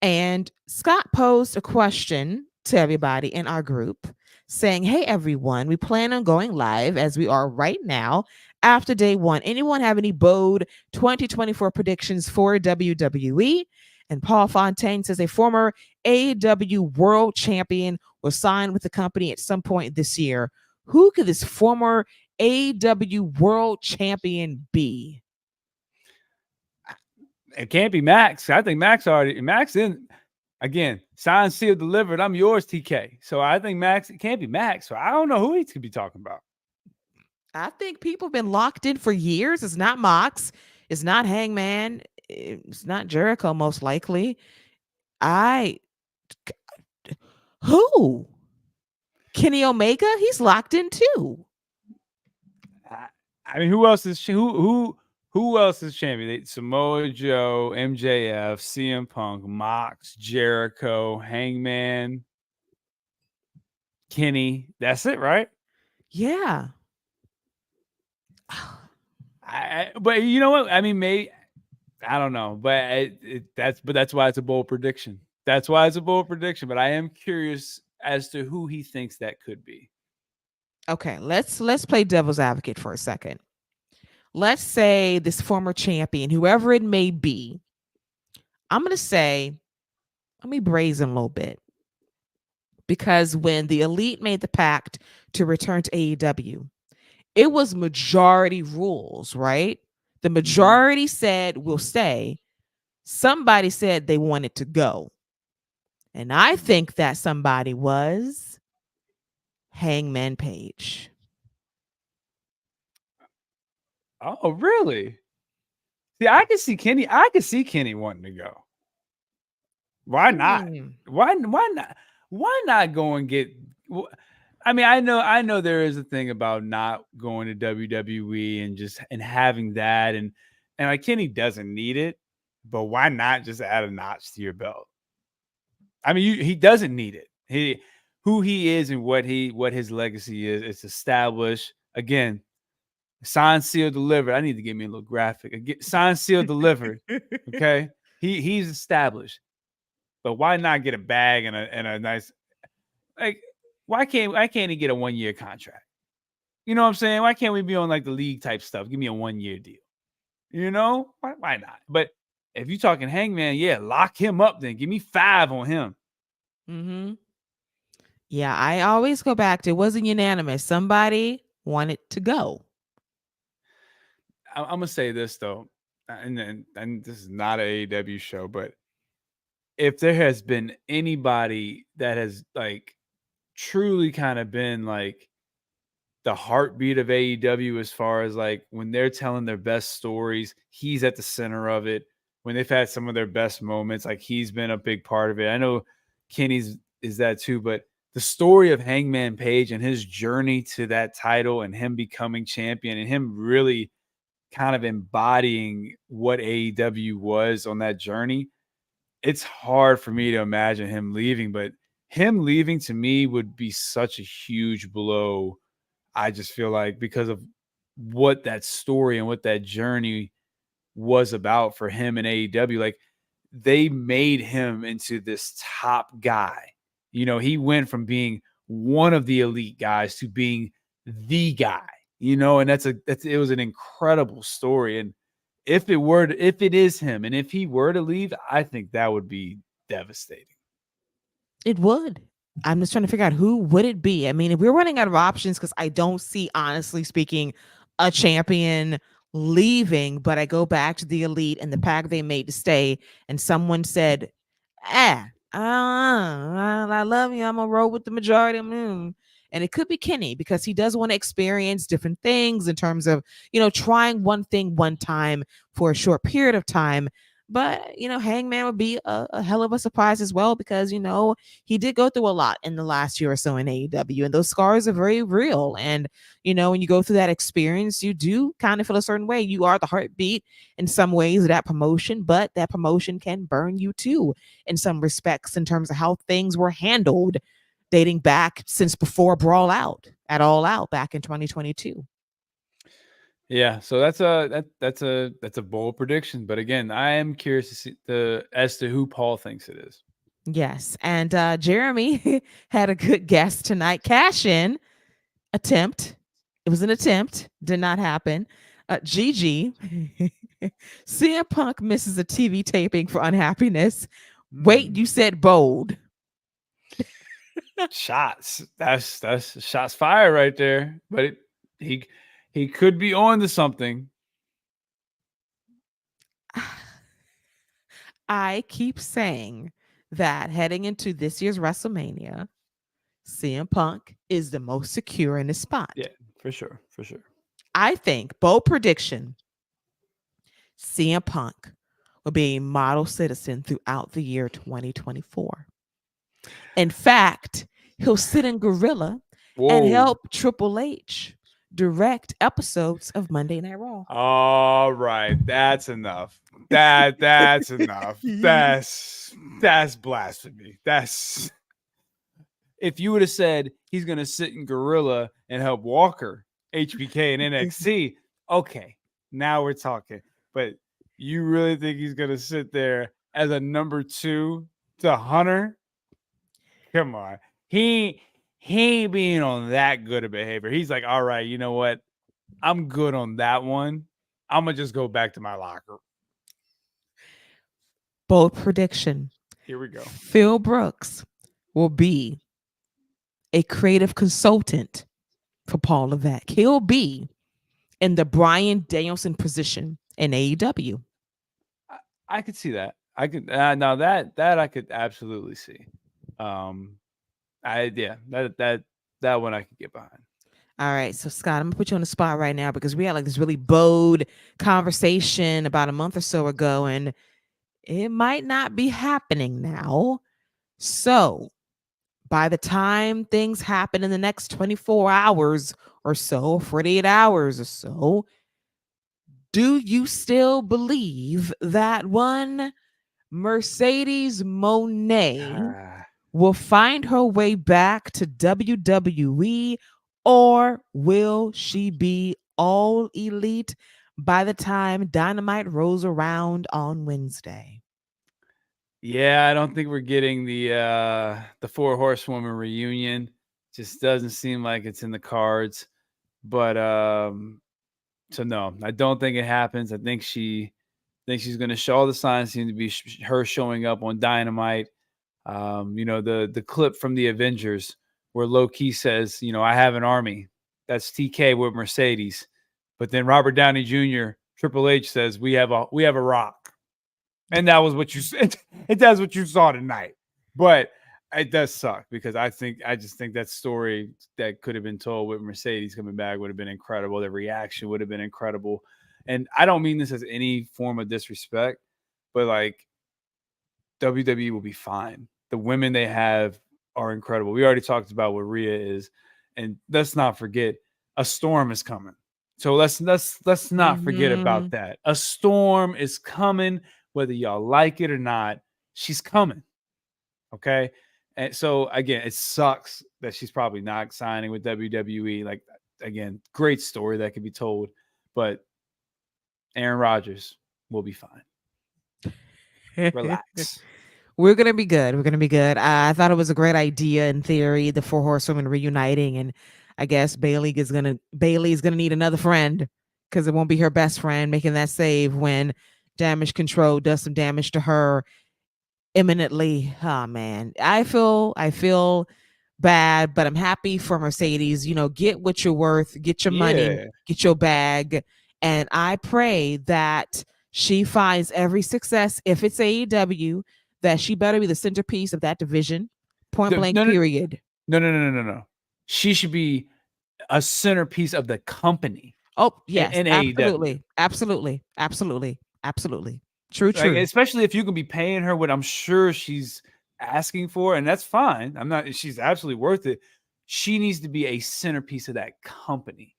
And Scott posed a question to everybody in our group saying, hey, everyone, we plan on going live as we are right now after day one. Anyone have any bold 2024 predictions for WWE? And Paul Fontaine says a former AEW world champion will sign with the company at some point this year. Who could this former AEW world champion be? It can't be Max. I think Max in again, signed, sealed, delivered. I'm yours, TK. So I think Max, it can't be Max. So I don't know who he could be talking about. I think people have been locked in for years. It's not Mox. It's not Hangman. It's not Jericho, most likely. I who? Kenny Omega? He's locked in too. I, I mean, who else is who else is champion? Samoa Joe, MJF, CM Punk, Mox, Jericho, Hangman, Kenny. That's it, right? Yeah. But you know what? I mean, maybe I don't know, but that's why it's a bold prediction. That's why it's a bold prediction. But I am curious as to who he thinks that could be. Okay, let's play devil's advocate for a second. Let's say this former champion, whoever it may be, I'm going to say, let me brazen a little bit. Because when the elite made the pact to return to AEW, it was majority rules, right? The majority said we'll stay. Somebody said they wanted to go. And I think that somebody was Hangman Page. Oh, really? See, I can see Kenny. I can see Kenny wanting to go. Why not? Why not? Why not go and get? I mean, I know there is a thing about not going to WWE and having that and like Kenny doesn't need it, but why not just add a notch to your belt? I mean, he doesn't need it. Who he is and what his legacy is, it's established. Again, signed, sealed, delivered. I need to get me a little graphic. Signed, sealed, delivered. Okay, he's established. But why not get a bag and a nice like? Why can't he get a 1 year contract? You know what I'm saying? Why can't we be on like the league type stuff? Give me a 1 year deal. You know why not? But if you're talking Hangman, yeah, lock him up. Then give me 5 on him. Mm-hmm. Yeah, I always go back to it wasn't unanimous. Somebody wanted to go. I'm gonna say this though, and this is not an AEW show, but if there has been anybody that has like truly kind of been like the heartbeat of AEW as far as like when they're telling their best stories, he's at the center of it. When they've had some of their best moments, like he's been a big part of it. I know Kenny's is that too, but the story of Hangman Page and his journey to that title and him becoming champion and him really kind of embodying what AEW was on that journey, it's hard for me to imagine him leaving, but him leaving to me would be such a huge blow. I just feel like because of what that story and what that journey was about for him in AEW, like they made him into this top guy. You know, he went from being one of the elite guys to being the guy, you know, and it was an incredible story. And if it is him and if he were to leave, I think that would be devastating. It would. I'm just trying to figure out who would it be. I mean, if we're running out of options, because I don't see, honestly speaking, a champion leaving, but I go back to the elite and the pack they made to stay, and someone said, I love you. I'm gonna roll with the majority. And it could be Kenny because he does want to experience different things in terms of, trying one thing one time for a short period of time. But, Hangman would be a hell of a surprise as well because, he did go through a lot in the last year or so in AEW, and those scars are very real. And, when you go through that experience, you do kind of feel a certain way. You are the heartbeat in some ways of that promotion, but that promotion can burn you too in some respects in terms of how things were handled dating back since before Brawl Out at All Out back in 2022. Yeah, so that's a bold prediction, but again, I am curious to see as to who Paul thinks it is. Yes. And Jeremy had a good guess tonight. Cash in attempt. It was an attempt, did not happen. Gigi, CM Punk misses a TV taping for unhappiness. Wait, you said bold. Shots. That's shots fired right there. But he could be on to something. I keep saying that heading into this year's WrestleMania, CM Punk is the most secure in his spot. Yeah, for sure. For sure. I think, bold prediction, CM Punk will be a model citizen throughout the year 2024. In fact, he'll sit in Gorilla and Whoa. help Triple H direct episodes of Monday Night Raw. All right, that's enough. That's enough. That's blasphemy. That's if you would have said he's gonna sit in Gorilla and help Walker, HBK, and NXT, okay, now we're talking. But you really think he's gonna sit there as a number 2 to Hunter? Come on. He ain't being on that good of behavior. He's like, all right, you know what? I'm good on that one. I'm gonna just go back to my locker. Bold prediction. Here we go. Phil Brooks will be a creative consultant for Paul Levesque. He'll be in the Bryan Danielson position in AEW. I could see that. I could now that I could absolutely see. That one I could get behind. All right, so Scott, I'm gonna put you on the spot right now because we had like this really bold conversation about a month or so ago, and it might not be happening now. So, by the time things happen in the next 24 hours or so, 48 hours or so, do you still believe that one Mercedes Monet will find her way back to WWE, or will she be all elite by the time Dynamite rolls around on Wednesday? Yeah, I don't think we're getting the 4 horsewoman reunion. Just doesn't seem like it's in the cards. But so no, I don't think it happens. I think she's going to show all the signs seem to be her showing up on Dynamite. The clip from the Avengers where Low-Key says, I have an army. That's TK with Mercedes. But then Robert Downey Jr., Triple H says, we have a rock. And that was what you said. That's what you saw tonight. But it does suck because I just think that story that could have been told with Mercedes coming back would have been incredible. The reaction would have been incredible. And I don't mean this as any form of disrespect, but like WWE will be fine. The women they have are incredible. We already talked about what Rhea is, and let's not forget a storm is coming. So let's not forget about that. A storm is coming, whether y'all like it or not. She's coming. Okay. And so again, it sucks that she's probably not signing with WWE. Like again, great story that could be told, but Aaron Rodgers will be fine. Relax. We're gonna be good. We're gonna be good. I thought it was a great idea in theory, the 4 horsewomen reuniting, and I guess Bailey's gonna need another friend because it won't be her best friend making that save when Damage Control does some damage to her imminently. Oh man, I feel bad, but I'm happy for Mercedes. Get what you're worth, get your money, get your bag, and I pray that she finds every success. If it's AEW, that she better be the centerpiece of that division. Point blank, period. No. She should be a centerpiece of the company. Oh, yes, absolutely. Absolutely. True. Like, especially if you can be paying her what I'm sure she's asking for, and that's fine. She's absolutely worth it. She needs to be a centerpiece of that company.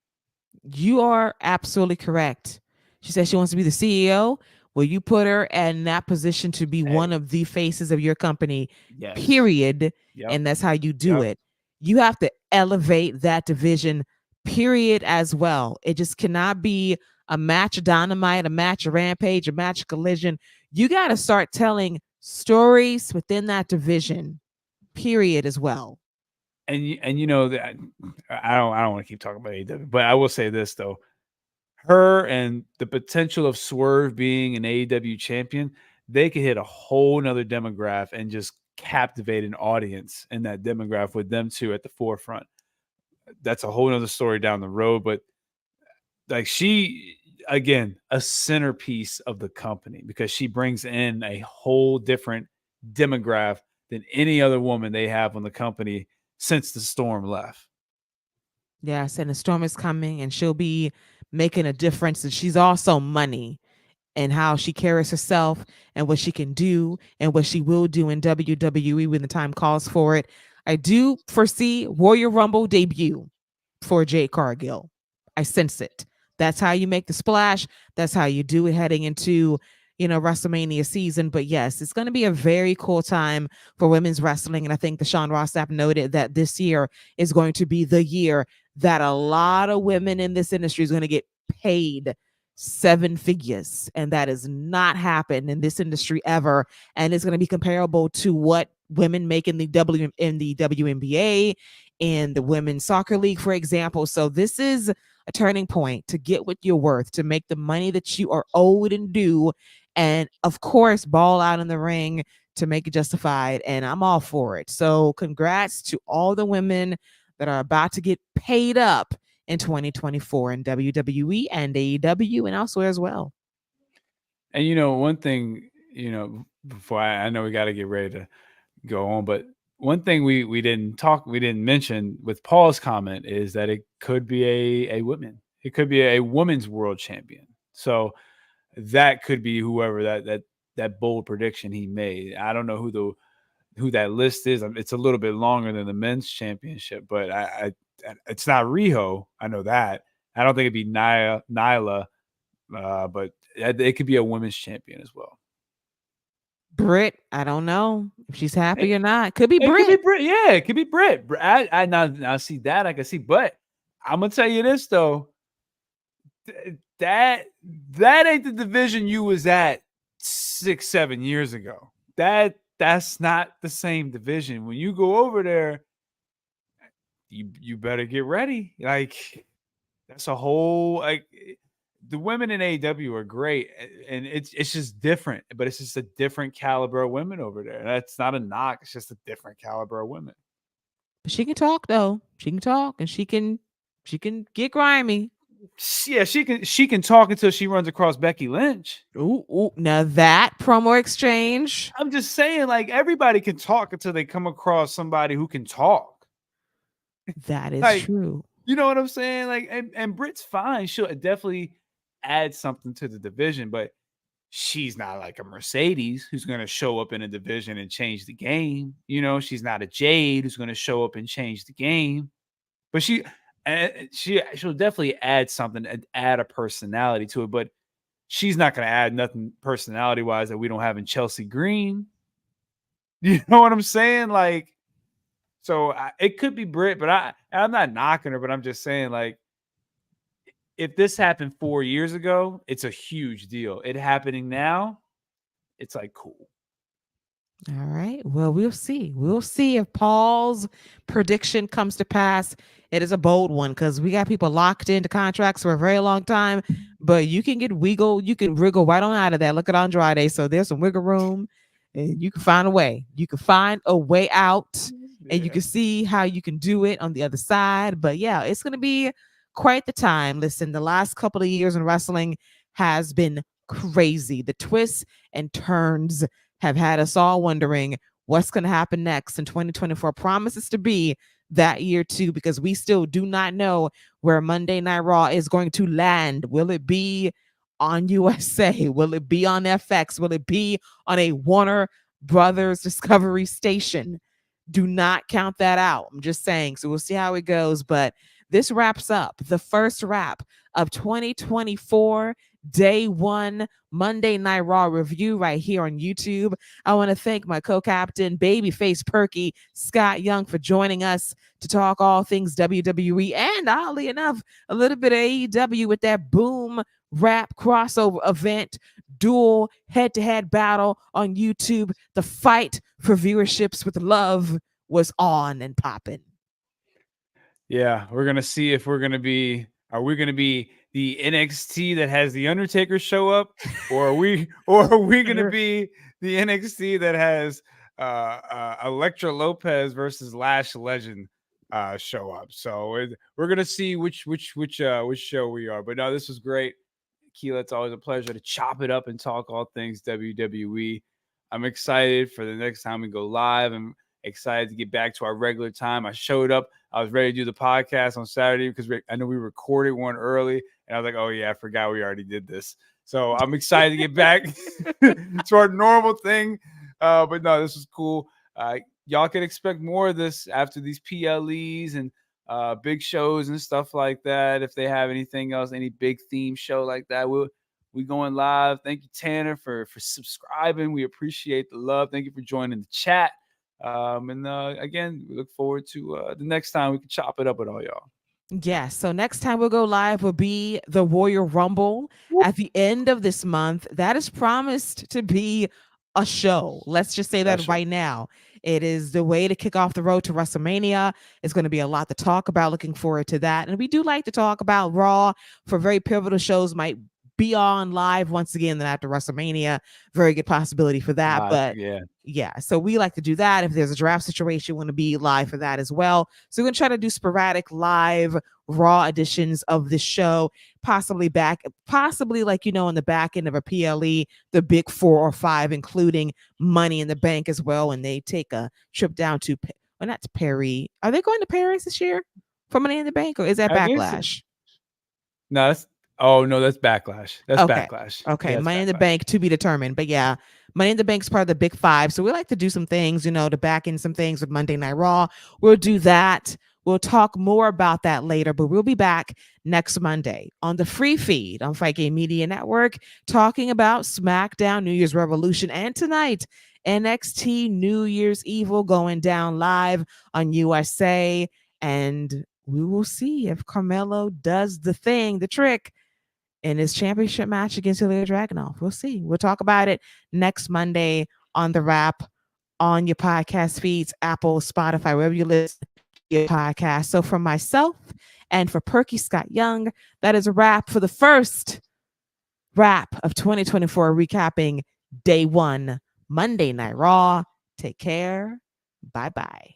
You are absolutely correct. She says she wants to be the CEO. Will you put her in that position to be one of the faces of your company? Yes. Period. Yep. And that's how you do it. You have to elevate that division, period, as well. It just cannot be a match of Dynamite, a match of Rampage, a match of Collision. You got to start telling stories within that division, period, as well. And that I don't want to keep talking about AEW, but I will say this though. Her and the potential of Swerve being an AEW champion, they could hit a whole nother demographic and just captivate an audience in that demographic with them two at the forefront. That's a whole nother story down the road. But like again, a centerpiece of the company because she brings in a whole different demographic than any other woman they have on the company since the Storm left. Yes, and the storm is coming, and she'll be making a difference. And she's also money and how she carries herself and what she can do and what she will do in WWE when the time calls for it. I do foresee Royal Rumble debut for Jade Cargill. I sense it. That's how you make the splash. That's how you do it heading into, WrestleMania season. But yes, it's going to be a very cool time for women's wrestling. And I think the Sean Ross Sapp noted that this year is going to be the year that a lot of women in this industry is going to get paid seven figures, and that has not happened in this industry ever, and it's going to be comparable to what women make in the WNBA and the women's soccer league, for example. So this is a turning point to get what you're worth, to make the money that you are owed and due, and of course ball out in the ring to make it justified. And I'm all for it. So congrats to all the women that are about to get paid up in 2024 in WWE and AEW and elsewhere as well. And one thing, before I know we got to get ready to go on, but one thing we didn't mention with Paul's comment is that it could be a woman. It could be a women's world champion. So that could be whoever that bold prediction he made. I don't know who that list is. It's a little bit longer than the men's championship, but I it's not Riho. I know that. I don't think it'd be Nyla, but it could be a women's champion as well. Britt, I don't know if she's happy or not. Could be It Britt. could be Britt. Yeah, it could be Britt. I now see that. I can see, but I'm gonna tell you this though. That ain't the division you was at 6-7 years ago. That's not the same division. When you go over there, you better get ready. Like that's a whole the women in AEW are great, and it's just different. But it's just a different caliber of women over there. That's not a knock. It's just a different caliber of women. But she can talk though. She can talk, and she can get grimy. Yeah, she can talk until she runs across Becky Lynch. Ooh, now that promo exchange. I'm just saying, like everybody can talk until they come across somebody who can talk. That is Like, true. you know what I'm saying? Like, and Britt's fine. She'll definitely add something to the division, but she's not like a Mercedes who's going to show up in a division and change the game. She's not a Jade who's going to show up and change the game. But she'll definitely add something and add a personality to it. But she's not going to add nothing personality wise that we don't have in Chelsea Green. You know what I'm saying? Like, so it could be Britt, but I'm not knocking her, but I'm just saying, like, if this happened 4 years ago, it's a huge deal. It happening now, it's like cool. All right. Well, we'll see. We'll see if Paul's prediction comes to pass. It is a bold one because we got people locked into contracts for a very long time, but you can wriggle right on out of that. Look at Andrade. So there's some wiggle room and you can find a way. You can find a way out and you can see how you can do it on the other side. But yeah, it's going to be quite the time. Listen, the last couple of years in wrestling has been crazy. The twists and turns have had us all wondering what's going to happen next. And 2024 promises to be that year too, because we still do not know where Monday Night Raw is going to land. Will it be on USA? Will it be on FX? Will it be on a Warner Brothers Discovery station? Do not count that out. I'm just saying. So we'll see how it goes. But this wraps up the first wrap of 2024 Day 1 Monday Night Raw review right here on YouTube. I want to thank my co-captain, Babyface Perky, Scott Young, for joining us to talk all things WWE and, oddly enough, a little bit of AEW with that Boom Rap crossover event, dual head-to-head battle on YouTube. The fight for viewerships with love was on and popping. Yeah, we're gonna see if are we gonna be the NXT that has the Undertaker show up, or are we gonna be the NXT that has Elektra Lopez versus Lash Legend show up? So we're gonna see which show we are. But no, this was great. Keila, it's always a pleasure to chop it up and talk all things WWE. I'm excited for the next time we go live. I'm excited to get back to our regular time. I showed up. I was ready to do the podcast on Saturday because I know we recorded one early. And I was like, oh, yeah, I forgot we already did this. So I'm excited to get back to our normal thing. But no, this was cool. Y'all can expect more of this after these PLEs and big shows and stuff like that. If they have anything else, any big theme show like that, we going live. Thank you, Tanner, for subscribing. We appreciate the love. Thank you for joining the chat. And again, we look forward to the next time we can chop it up with all y'all. Yes. So next time we'll go live will be the Royal Rumble at the end of this month. That is promised to be a show. Let's just say that right now. It is the way to kick off the road to WrestleMania. It's going to be a lot to talk about. Looking forward to that. And we do like to talk about Raw for very pivotal shows. Might be on live once again then after WrestleMania. Very good possibility for that. But yeah, so we like to do that. If there's a draft situation, we want to be live for that as well. So we're going to try to do sporadic live Raw editions of this show, possibly like, in the back end of a PLE, the big 4 or 5, including Money in the Bank as well. And they take a trip down to, well, not to Perry. Are they going to Paris this year for Money in the Bank, or is that Backlash? No, that's Backlash. That's Backlash. Okay, yeah, Money Backlash. in the Bank to be determined. But yeah, Money in the Bank's part of the big 5. So we like to do some things, to back in some things with Monday Night Raw. We'll do that. We'll talk more about that later, but we'll be back next Monday on the free feed on Fight Game Media Network, talking about SmackDown New Year's Revolution, and tonight, NXT New Year's Evil going down live on USA. And we will see if Carmelo does the trick in his championship match against Ilya Dragunov. We'll see. We'll talk about it next Monday on The Wrap, on your podcast feeds, Apple, Spotify, wherever you listen to your podcast. So for myself and for Perky Scott Young, that is a wrap for the first wrap of 2024, recapping day 1, Monday Night Raw. Take care. Bye-bye.